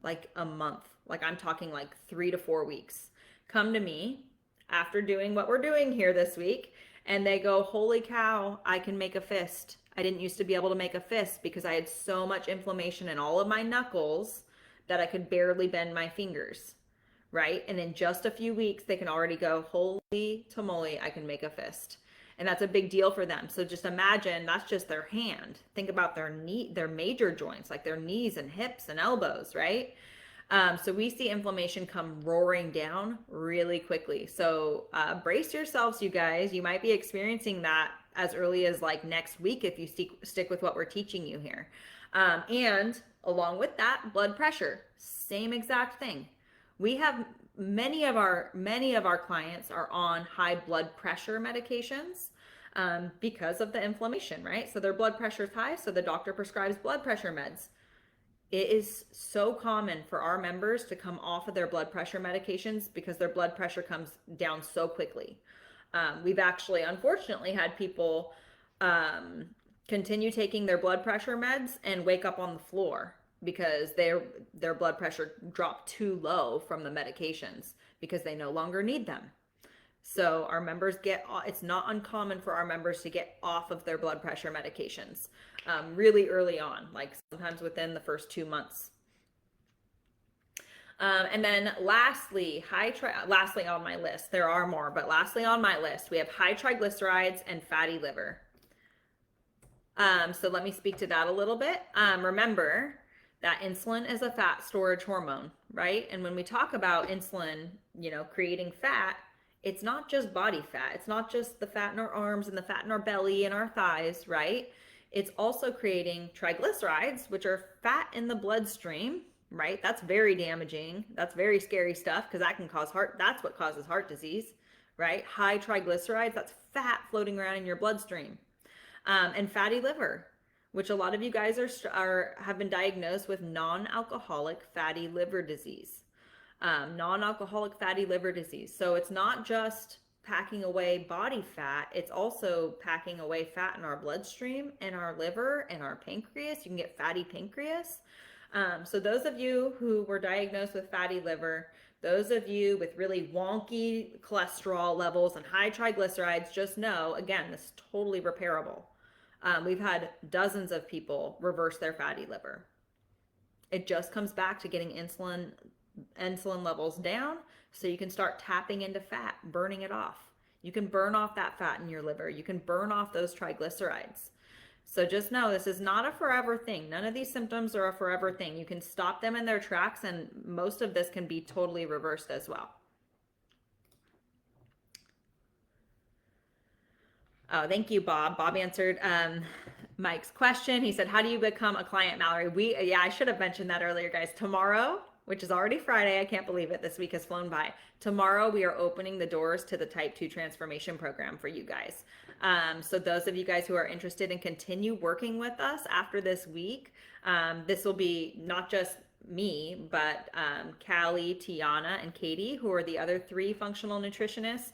like a month, like I'm talking like 3 to 4 weeks, come to me after doing what we're doing here this week, and they go, holy cow, I can make a fist. I didn't used to be able to make a fist because I had so much inflammation in all of my knuckles that I could barely bend my fingers, right? And in just a few weeks, they can already go, holy tamale, I can make a fist. And that's a big deal for them. So just imagine that's just their hand. Think about their knee, their major joints, like their knees and hips and elbows, right? So we see inflammation come roaring down really quickly. So brace yourselves, you guys. You might be experiencing that as early as like next week if you stick with what we're teaching you here. And along with that, blood pressure, same exact thing. We have many of our clients are on high blood pressure medications because of the inflammation, right? So their blood pressure is high, so the doctor prescribes blood pressure meds. It is so common for our members to come off of their blood pressure medications because their blood pressure comes down so quickly. We've actually, unfortunately, had people continue taking their blood pressure meds and wake up on the floor because their blood pressure dropped too low from the medications because they no longer need them. So our members it's not uncommon for our members to get off of their blood pressure medications really early on, like sometimes within the first 2 months. And then lastly on my list, there are more, but lastly on my list, we have high triglycerides and fatty liver. So let me speak to that a little bit. Remember that insulin is a fat storage hormone, right? And when we talk about insulin, creating fat, it's not just body fat. It's not just the fat in our arms and the fat in our belly and our thighs, right? It's also creating triglycerides, which are fat in the bloodstream, right? That's very damaging. That's very scary stuff because that's what causes heart disease, right? High triglycerides, that's fat floating around in your bloodstream. And fatty liver, which a lot of you guys have been diagnosed with non-alcoholic fatty liver disease. Non-alcoholic fatty liver disease. So it's not just packing away body fat, it's also packing away fat in our bloodstream and our liver and our pancreas. You can get fatty pancreas. So those of you who were diagnosed with fatty liver, those of you with really wonky cholesterol levels and high triglycerides, just know, again, this is totally repairable. We've had dozens of people reverse their fatty liver. It just comes back to getting insulin levels down so you can start tapping into fat, burning it off. You can burn off that fat in your liver. You can burn off those triglycerides. So just know this is not a forever thing. None of these symptoms are a forever thing. You can stop them in their tracks, and most of this can be totally reversed as well. Oh, thank you, Bob. Bob answered Mike's question. He said, how do you become a client, Mallory? I should have mentioned that earlier, guys. Tomorrow, which is already Friday, I can't believe it. This week has flown by. Tomorrow, we are opening the doors to the Type 2 Transformation Program for you guys. So those of you guys who are interested in continue working with us after this week, this will be not just me, but Callie, Tiana, and Katie, who are the other 3 functional nutritionists.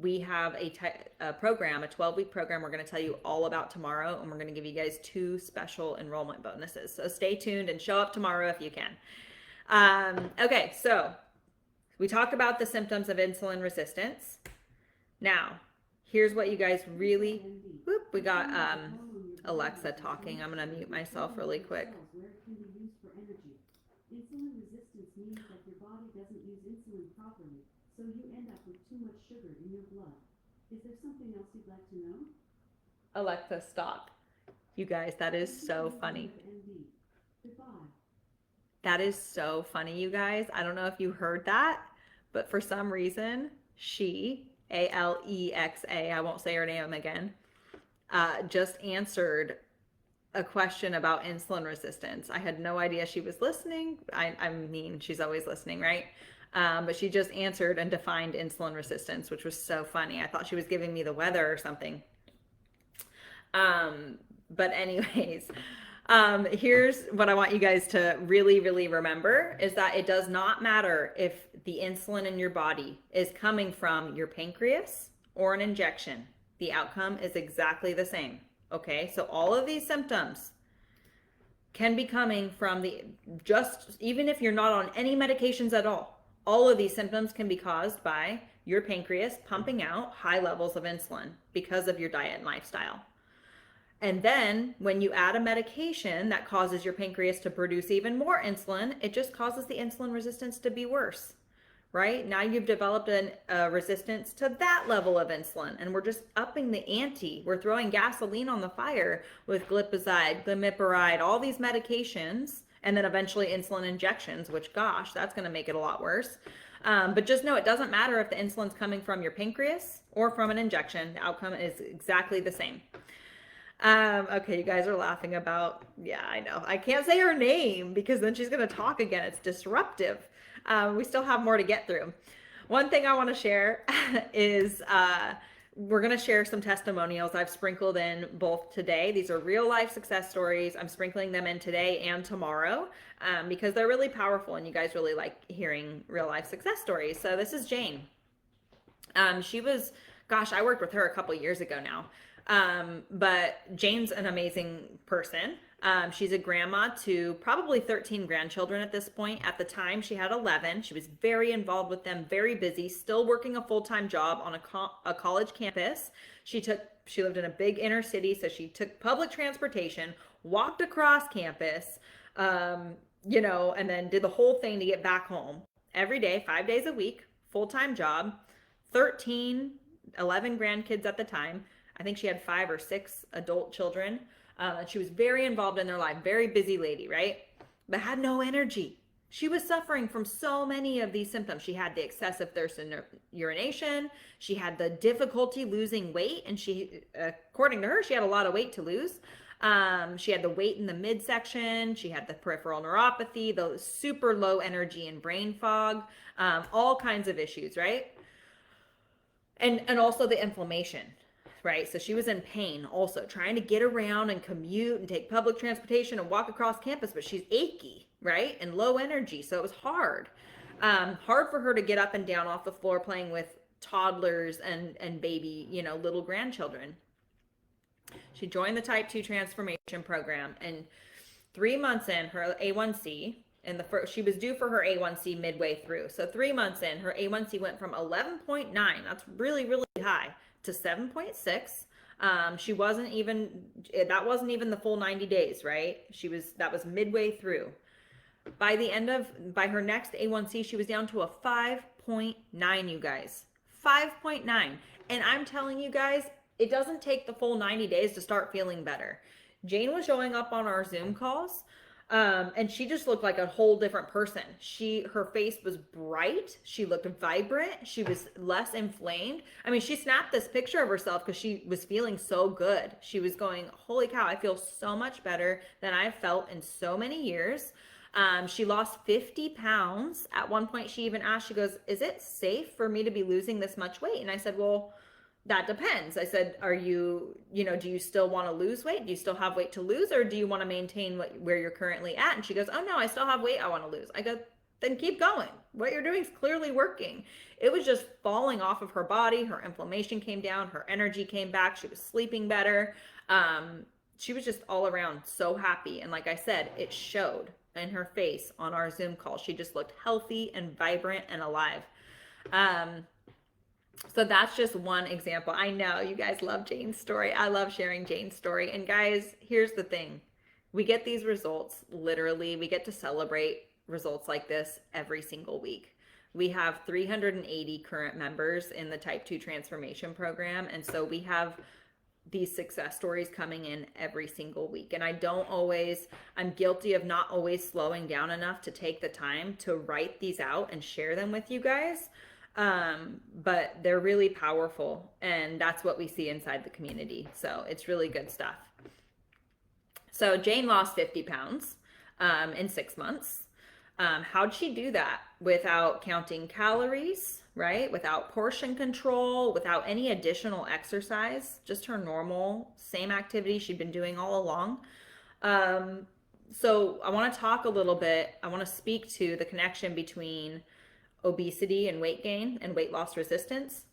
We have a program, a 12-week program we're going to tell you all about tomorrow, and we're going to give you guys 2 special enrollment bonuses. So stay tuned and show up tomorrow if you can. Okay, so we talked about the symptoms of insulin resistance. Now, here's what you guys really, we got Alexa talking. I'm going to mute myself really quick. Insulin resistance means that your body doesn't use insulin properly, so you end up with too much sugar in your blood. Is there something else you'd like to know? Alexa, stop. You guys, that is so funny. That is so funny, you guys. I don't know if you heard that, but for some reason, she, Alexa, I won't say her name again, just answered a question about insulin resistance. I had no idea she was listening. I mean, she's always listening, right? But she just answered and defined insulin resistance, which was so funny. I thought she was giving me the weather or something. But anyways, here's what I want you guys to really, really remember is that it does not matter if the insulin in your body is coming from your pancreas or an injection. The outcome is exactly the same. Okay, so all of these symptoms can be coming from even if you're not on any medications at all of these symptoms can be caused by your pancreas pumping out high levels of insulin because of your diet and lifestyle. And then when you add a medication that causes your pancreas to produce even more insulin, it just causes the insulin resistance to be worse, right? Now you've developed a resistance to that level of insulin, and we're just upping the ante. We're throwing gasoline on the fire with glipizide, glimepiride, all these medications, and then eventually insulin injections, which, gosh, that's going to make it a lot worse. But just know it doesn't matter if the insulin's coming from your pancreas or from an injection. The outcome is exactly the same. Okay, you guys are laughing about, yeah, I know. I can't say her name because then she's going to talk again. It's disruptive. We still have more to get through. One thing I want to share is we're going to share some testimonials I've sprinkled in both today. These are real life success stories. I'm sprinkling them in today and tomorrow because they're really powerful and you guys really like hearing real life success stories. So this is Jane. She was, gosh, I worked with her a couple years ago now. But Jane's an amazing person. She's a grandma to probably 13 grandchildren at this point. At the time, she had 11. She was very involved with them, very busy, still working a full-time job on a college campus. She lived in a big inner city, so she took public transportation, walked across campus, and then did the whole thing to get back home every day, 5 days a week, full-time job, 11 grandkids at the time. I think she had 5 or 6 adult children. And she was very involved in their life, very busy lady, right? But had no energy. She was suffering from so many of these symptoms. She had the excessive thirst and urination. She had the difficulty losing weight. And she, according to her, she had a lot of weight to lose. She had the weight in the midsection. She had the peripheral neuropathy, the super low energy and brain fog, all kinds of issues, right? And also the inflammation. Right? So she was in pain also, trying to get around and commute and take public transportation and walk across campus, but she's achy, right? And low energy. So it was hard. Hard for her to get up and down off the floor playing with toddlers and baby, little grandchildren. She joined the type 2 transformation program, and 3 months in, her A1C, she was due for her A1C midway through. So 3 months in, her A1C went from 11.9, that's really, really high, to 7.6. She wasn't even, that wasn't even the full 90 days, right? That was midway through. By her next A1C, she was down to a 5.9, you guys. 5.9. And I'm telling you guys, it doesn't take the full 90 days to start feeling better. Jane was showing up on our Zoom calls. And she just looked like a whole different person. Her face was bright. She looked vibrant. She was less inflamed. I mean, she snapped this picture of herself because she was feeling so good. She was going, holy cow, I feel so much better than I've felt in so many years. She lost 50 pounds. At one point, she even asked, she goes, is it safe for me to be losing this much weight? And I said, well, that depends. I said, do you still want to lose weight? Do you still have weight to lose, or do you want to maintain where you're currently at? And she goes, oh no, I still have weight I want to lose. I go, then keep going. What you're doing is clearly working. It was just falling off of her body. Her inflammation came down. Her energy came back. She was sleeping better. She was just all around so happy. And like I said, it showed in her face on our Zoom call. She just looked healthy and vibrant and alive. So that's just one example. I know you guys love Jane's story. I love sharing Jane's story. And guys, here's the thing. We get these results, literally. We get to celebrate results like this every single week. We have 380 current members in the Type 2 Transformation Program. And so we have these success stories coming in every single week. And I'm guilty of not always slowing down enough to take the time to write these out and share them with you guys. But they're really powerful, and that's what we see inside the community. So it's really good stuff. So Jane lost 50 pounds in 6 months. How'd she do that? Without counting calories, right? Without portion control, without any additional exercise, just her normal, same activity she'd been doing all along. So I want to talk a little bit. I want to speak to the connection between obesity and weight gain and weight loss resistance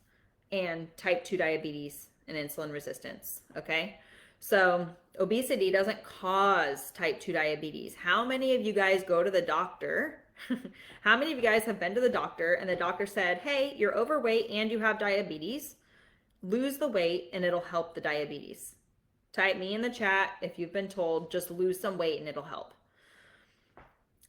and type 2 diabetes and insulin resistance. Okay. So obesity doesn't cause type 2 diabetes. How many of you guys go to the doctor? How many of you guys have been to the doctor and the doctor said, hey, you're overweight and you have diabetes, lose the weight and it'll help the diabetes? Type me in the chat if you've been told just lose some weight and it'll help.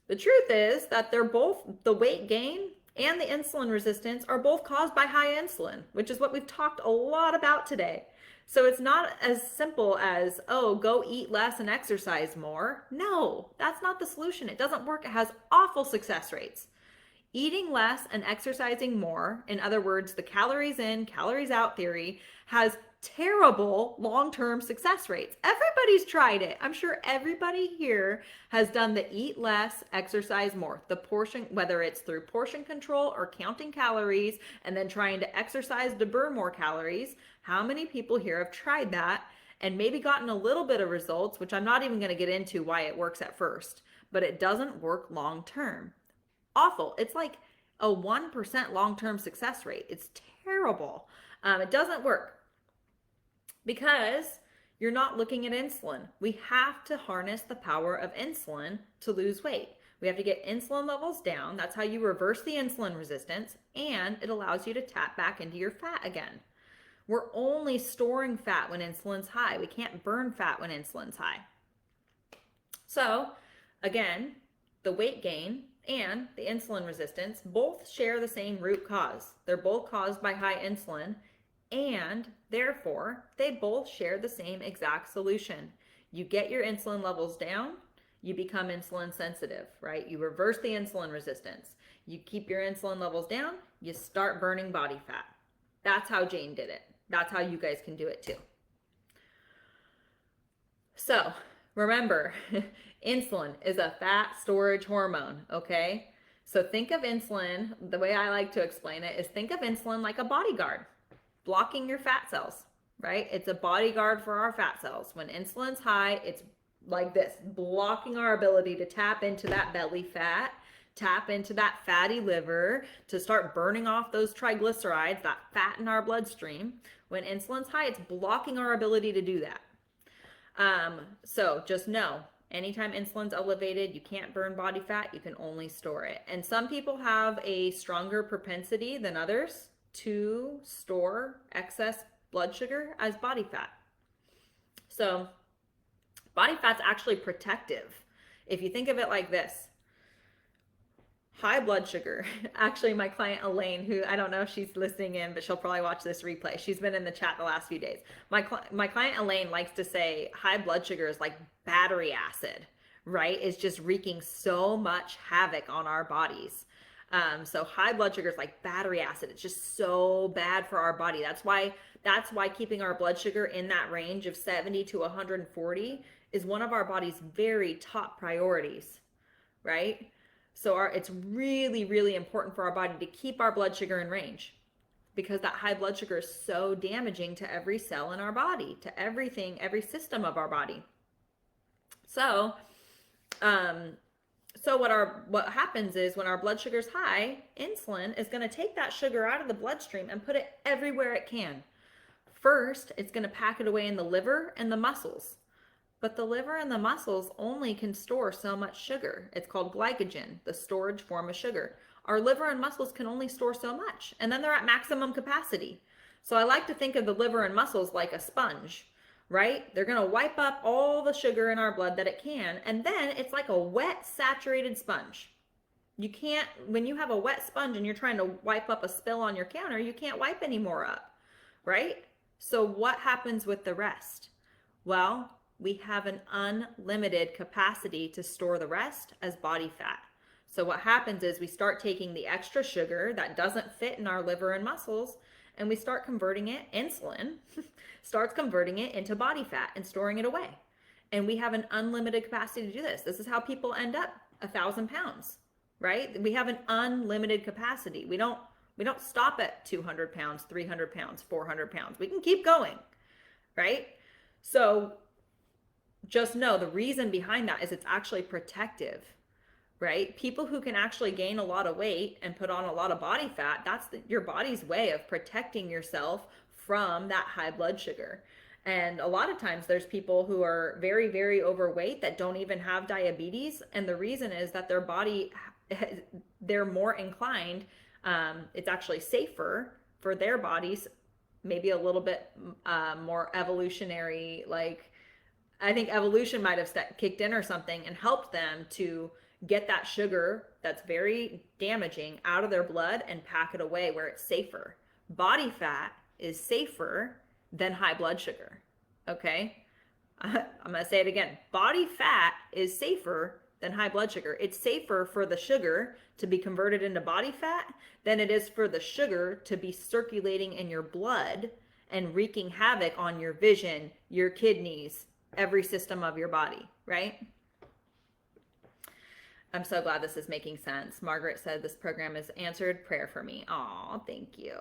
The truth is that they're both, the weight gain and the insulin resistance are both caused by high insulin, which is what we've talked a lot about today. So it's not as simple as, oh, go eat less and exercise more. No, that's not the solution. It doesn't work. It has awful success rates. Eating less and exercising more, in other words, the calories in, calories out theory, has terrible long-term success rates. Everybody's tried it. I'm sure everybody here has done the eat less, exercise more. The portion, whether it's through portion control or counting calories and then trying to exercise to burn more calories. How many people here have tried that and maybe gotten a little bit of results, which I'm not even going to get into why it works at first, but it doesn't work long-term. Awful. It's like a 1% long-term success rate. It's terrible. It doesn't work because you're not looking at insulin. We have to harness the power of insulin to lose weight. We have to get insulin levels down. That's how you reverse the insulin resistance, and it allows you to tap back into your fat again. We're only storing fat when insulin's high. We can't burn fat when insulin's high. So, again, the weight gain and the insulin resistance both share the same root cause. They're both caused by high insulin, and therefore they both share the same exact solution. You get your insulin levels down, you become insulin sensitive, right? You reverse the insulin resistance. You keep your insulin levels down, you start burning body fat. That's how Jane did it. That's how you guys can do it too. So remember, insulin is a fat storage hormone, okay? So think of insulin, the way I like to explain it is think of insulin like a bodyguard, blocking your fat cells, right? It's a bodyguard for our fat cells. When insulin's high, it's like this, blocking our ability to tap into that belly fat, tap into that fatty liver, to start burning off those triglycerides, that fat in our bloodstream. When insulin's high, it's blocking our ability to do that. So just know, anytime insulin's elevated, you can't burn body fat, you can only store it. And some people have a stronger propensity than others to store excess blood sugar as body fat. So body fat's actually protective. If you think of it like this, high blood sugar. Actually, my client Elaine, who I don't know if she's listening in, but she'll probably watch this replay. She's been in the chat the last few days. My client Elaine likes to say high blood sugar is like battery acid, right? It's just wreaking so much havoc on our bodies. So high blood sugar is like battery acid. It's just so bad for our body. That's why keeping our blood sugar in that range of 70 to 140 is one of our body's very top priorities, right? So it's really, really important for our body to keep our blood sugar in range, because that high blood sugar is so damaging to every cell in our body, to everything, every system of our body. So, what happens is when our blood sugar is high, insulin is going to take that sugar out of the bloodstream and put it everywhere it can. First, it's going to pack it away in the liver and the muscles. But the liver and the muscles only can store so much sugar. It's called glycogen, the storage form of sugar. Our liver and muscles can only store so much, and then they're at maximum capacity. So I like to think of the liver and muscles like a sponge, right? They're going to wipe up all the sugar in our blood that it can, and then it's like a wet, saturated sponge. You can't, when you have a wet sponge and you're trying to wipe up a spill on your counter, you can't wipe any more up, right? So what happens with the rest? Well, we have an unlimited capacity to store the rest as body fat. So what happens is we start taking the extra sugar that doesn't fit in our liver and muscles, and we start converting it, insulin starts converting it into body fat and storing it away. And we have an unlimited capacity to do this. This is how people end up 1,000 pounds, right? We have an unlimited capacity. We don't stop at 200 pounds, 300 pounds, 400 pounds. We can keep going, right? So just know the reason behind that is it's actually protective, right? People who can actually gain a lot of weight and put on a lot of body fat, that's your body's way of protecting yourself from that high blood sugar. And a lot of times there's people who are very, very overweight that don't even have diabetes. And the reason is that their body, they're more inclined, it's actually safer for their bodies maybe a little bit more evolutionary, like I think evolution might have kicked in or something and helped them to get that sugar that's very damaging out of their blood and pack it away where it's safer. Body fat is safer than high blood sugar. Okay? I'm going to say it again. Body fat is safer than high blood sugar. It's safer for the sugar to be converted into body fat than it is for the sugar to be circulating in your blood and wreaking havoc on your vision, your kidneys, every system of your body, right? I'm so glad this is making sense. Margaret said this program has answered prayer for me. Aw, thank you.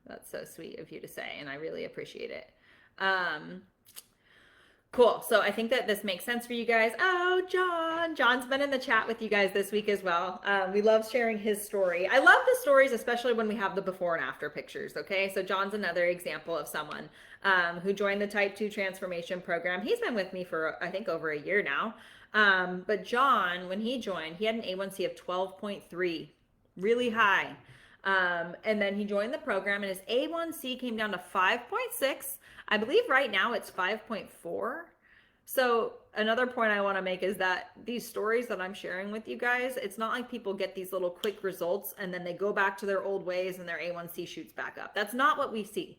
That's so sweet of you to say, and I really appreciate it. Cool. So I think that this makes sense for you guys. Oh, John. John's been in the chat with you guys this week as well. We love sharing his story. I love the stories, especially when we have the before and after pictures, okay? So John's another example of someone who joined the Type 2 Transformation Program. He's been with me for, I think, over a year now. But John, when he joined, he had an A1C of 12.3, really high. And then he joined the program and his A1C came down to 5.6. I believe right now it's 5.4. So another point I want to make is that these stories that I'm sharing with you guys, it's not like people get these little quick results and then they go back to their old ways and their A1C shoots back up. That's not what we see.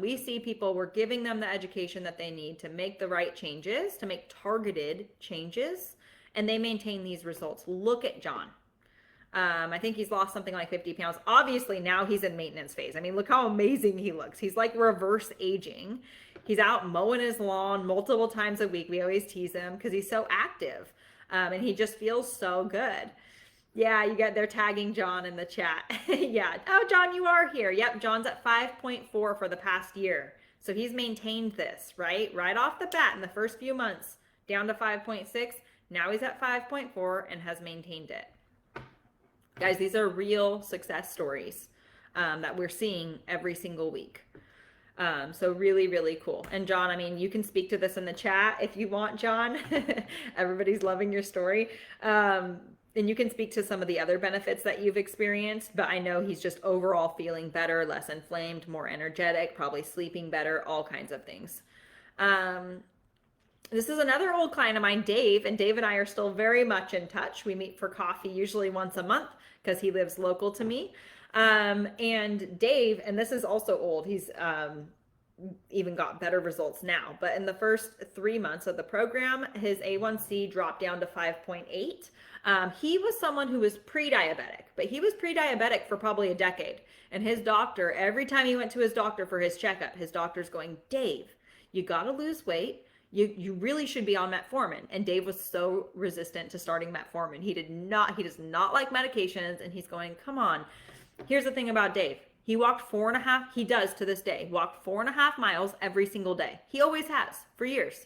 We see people, we're giving them the education that they need to make the right changes, to make targeted changes, and they maintain these results. Look at John. I think he's lost something like 50 pounds. Obviously, now he's in maintenance phase. I mean, look how amazing he looks. He's like reverse aging. He's out mowing his lawn multiple times a week. We always tease him because he's so active. And he just feels so good. Yeah, they're tagging John in the chat. Yeah. Oh, John, you are here. Yep, John's at 5.4 for the past year. So he's maintained this, right? Right off the bat in the first few months, down to 5.6. Now he's at 5.4 and has maintained it. Guys, these are real success stories that we're seeing every single week. So really, really cool. And John, I mean, you can speak to this in the chat if you want, John. Everybody's loving your story. And you can speak to some of the other benefits that you've experienced, but I know he's just overall feeling better, less inflamed, more energetic, probably sleeping better, all kinds of things. This is another old client of mine, Dave, and Dave and I are still very much in touch. We meet for coffee usually once a month because he lives local to me. And Dave, and this is also old, he's even got better results now, but in the first 3 months of the program, his A1C dropped down to 5.8. He was someone who was pre-diabetic, but he was pre-diabetic for probably a decade. And his doctor, every time he went to his doctor for his checkup, his doctor's going, Dave, you got to lose weight. You really should be on metformin. And Dave was so resistant to starting metformin. He does not like medications. And he's going, come on. Here's the thing about Dave. He walked 4.5, he does to this day, walked 4.5 miles every single day. He always has for years.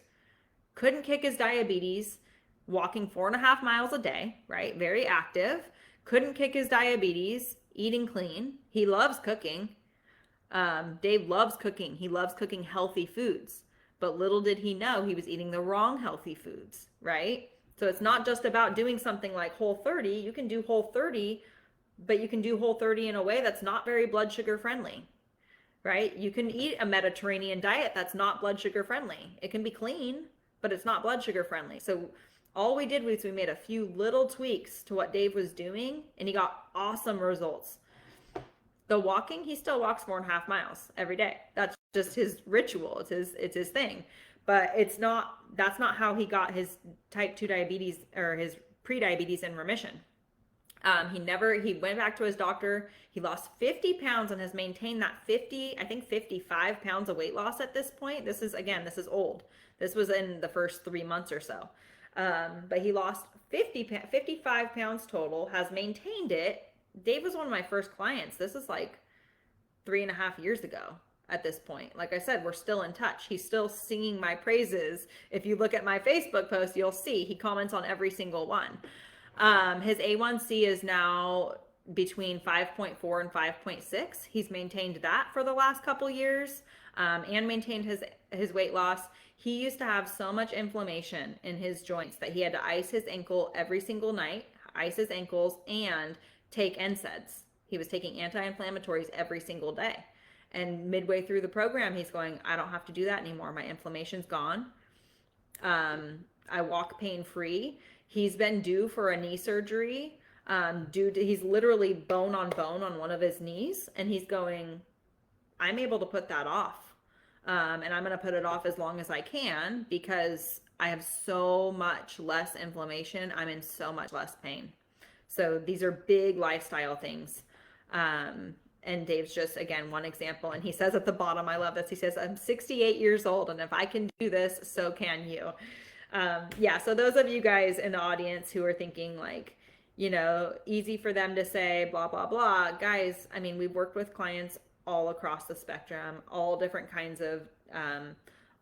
Couldn't kick his diabetes, walking 4.5 miles a day, right? Very active. Couldn't kick his diabetes, eating clean. He loves cooking. Dave loves cooking. He loves cooking healthy foods. But little did he know he was eating the wrong healthy foods, right? So it's not just about doing something like Whole30. You can do Whole30, but you can do Whole30 in a way that's not very blood sugar friendly, right? You can eat a Mediterranean diet that's not blood sugar friendly. It can be clean, but it's not blood sugar friendly. So all we did was we made a few little tweaks to what Dave was doing, and he got awesome results. The walking, he still walks 4.5 miles every day. That's just his ritual. It's his thing. But that's not how he got his type 2 diabetes or his pre-diabetes in remission. He went back to his doctor. He lost 50 pounds and has maintained that 55 pounds of weight loss at this point. This is old. This was in the first 3 months or so. But he lost 55 pounds total, has maintained it. Dave was one of my first clients. This is like 3.5 years ago at this point. Like I said, we're still in touch. He's still singing my praises. If you look at my Facebook post, you'll see he comments on every single one. His A1C is now between 5.4 and 5.6. He's maintained that for the last couple years, and maintained his weight loss. He used to have so much inflammation in his joints that he had to ice his ankle every single night, ice his ankles, and take NSAIDs. He was taking anti-inflammatories every single day. And midway through the program, he's going, I don't have to do that anymore. My inflammation's gone. I walk pain free. He's been due for a knee surgery. He's literally bone on one of his knees, and he's going, I'm able to put that off. And I'm going to put it off as long as I can because I have so much less inflammation. I'm in so much less pain. So these are big lifestyle things. And Dave's just, again, one example. And he says at the bottom, I love this. He says, I'm 68 years old, and if I can do this, so can you. Yeah, so those of you guys in the audience who are thinking like, you know, easy for them to say, blah, blah, blah. Guys, I mean, we've worked with clients all across the spectrum, all different kinds of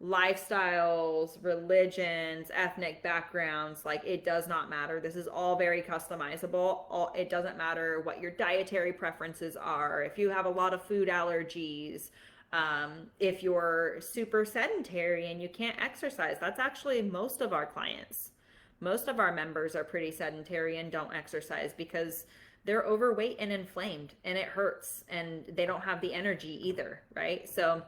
lifestyles, religions, ethnic backgrounds. Like, it does not matter. This is all very customizable. It doesn't matter what your dietary preferences are. If you have a lot of food allergies, if you're super sedentary and you can't exercise, that's actually most of our clients. Most of our members are pretty sedentary and don't exercise because they're overweight and inflamed, and it hurts, and they don't have the energy either, right? So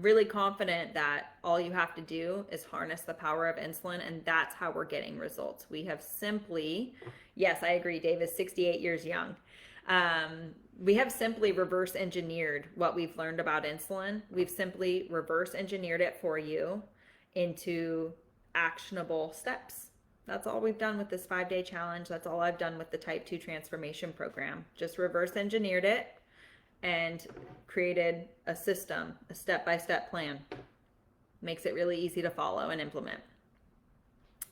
really confident that all you have to do is harness the power of insulin, and that's how we're getting results. We have simply, yes, I agree, Dave is 68 years young. We have simply reverse engineered what we've learned about insulin. We've simply reverse engineered it for you into actionable steps. That's all we've done with this 5-day challenge. That's all I've done with the type 2 transformation program. Just reverse engineered it and created a system, a step-by-step plan. Makes it really easy to follow and implement.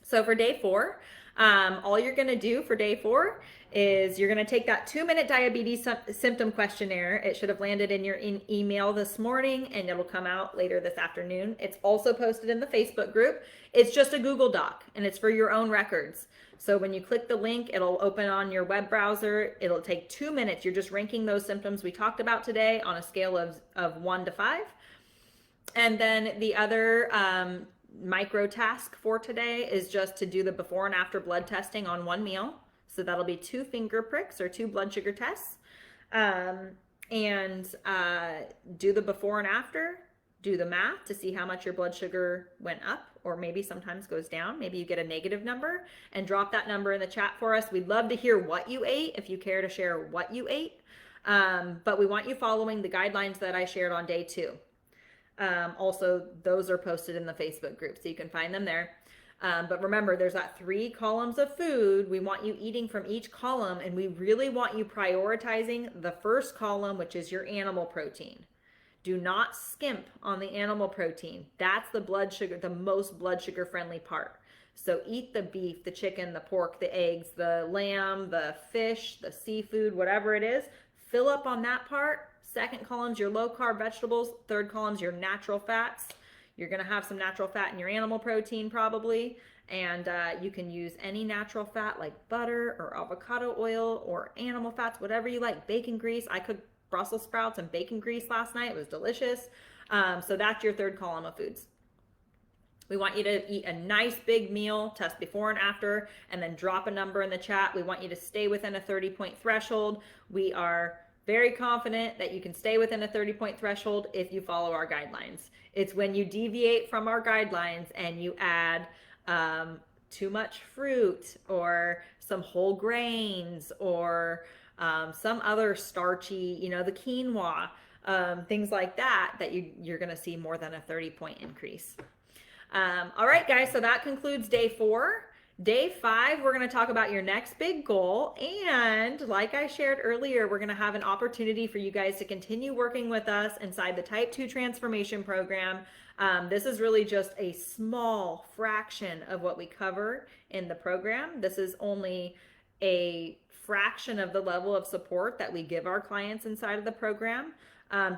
So for day 4, all you're going to do for day 4 is you're going to take that 2-minute diabetes symptom questionnaire. It should have landed in your email this morning, and it'll come out later this afternoon. It's also posted in the Facebook group. It's just a Google Doc, and it's for your own records. So when you click the link, it'll open on your web browser. It'll take 2 minutes. You're just ranking those symptoms we talked about today on a scale of 1 to 5. And then the other micro task for today is just to do the before and after blood testing on one meal. So that'll be 2 finger pricks or 2 blood sugar tests. And do the before and after, do the math to see how much your blood sugar went up, or maybe sometimes goes down. Maybe you get a negative number, and drop that number in the chat for us. We'd love to hear what you ate if you care to share what you ate. But we want you following the guidelines that I shared on day 2. Also, those are posted in the Facebook group, so you can find them there. But remember, there's that 3 columns of food. We want you eating from each column, and we really want you prioritizing the first column, which is your animal protein. Do not skimp on the animal protein. That's the blood sugar, the most blood sugar friendly part. So eat the beef, the chicken, the pork, the eggs, the lamb, the fish, the seafood, whatever it is. Fill up on that part. Second column's your low carb vegetables. Third column's your natural fats. You're going to have some natural fat in your animal protein probably. And you can use any natural fat like butter or avocado oil or animal fats, whatever you like. Bacon grease. I cooked Brussels sprouts and bacon grease last night. It was delicious. So that's your third column of foods. We want you to eat a nice big meal, test before and after, and then drop a number in the chat. We want you to stay within a 30-point threshold. We are very confident that you can stay within a 30-point threshold if you follow our guidelines. It's when you deviate from our guidelines and you add too much fruit or some whole grains or some other starchy, the quinoa, things like that, you're going to see more than a 30-point increase. All right, guys, so that concludes day 4. Day 5, we're going to talk about your next big goal. And like I shared earlier, we're going to have an opportunity for you guys to continue working with us inside the Type 2 Transformation Program. This is really just a small fraction of what we cover in the program. This is only a fraction of the level of support that we give our clients inside of the program.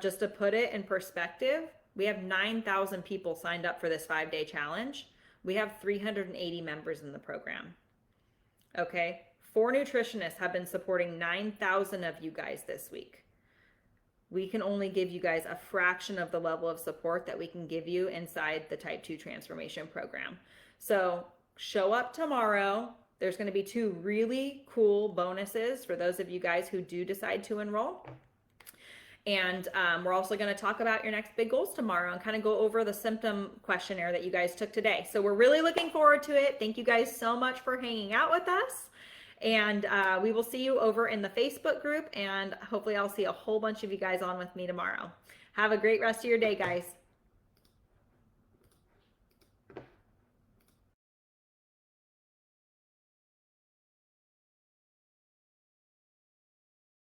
Just to put it in perspective, we have 9,000 people signed up for this 5-day challenge. We have 380 members in the program. Okay, 4 nutritionists have been supporting 9,000 of you guys this week. We can only give you guys a fraction of the level of support that we can give you inside the Type 2 Transformation Program. So show up tomorrow. There's going to be 2 really cool bonuses for those of you guys who do decide to enroll. And we're also going to talk about your next big goals tomorrow and kind of go over the symptom questionnaire that you guys took today. So we're really looking forward to it. Thank you guys so much for hanging out with us. And we will see you over in the Facebook group. And hopefully I'll see a whole bunch of you guys on with me tomorrow. Have a great rest of your day, guys.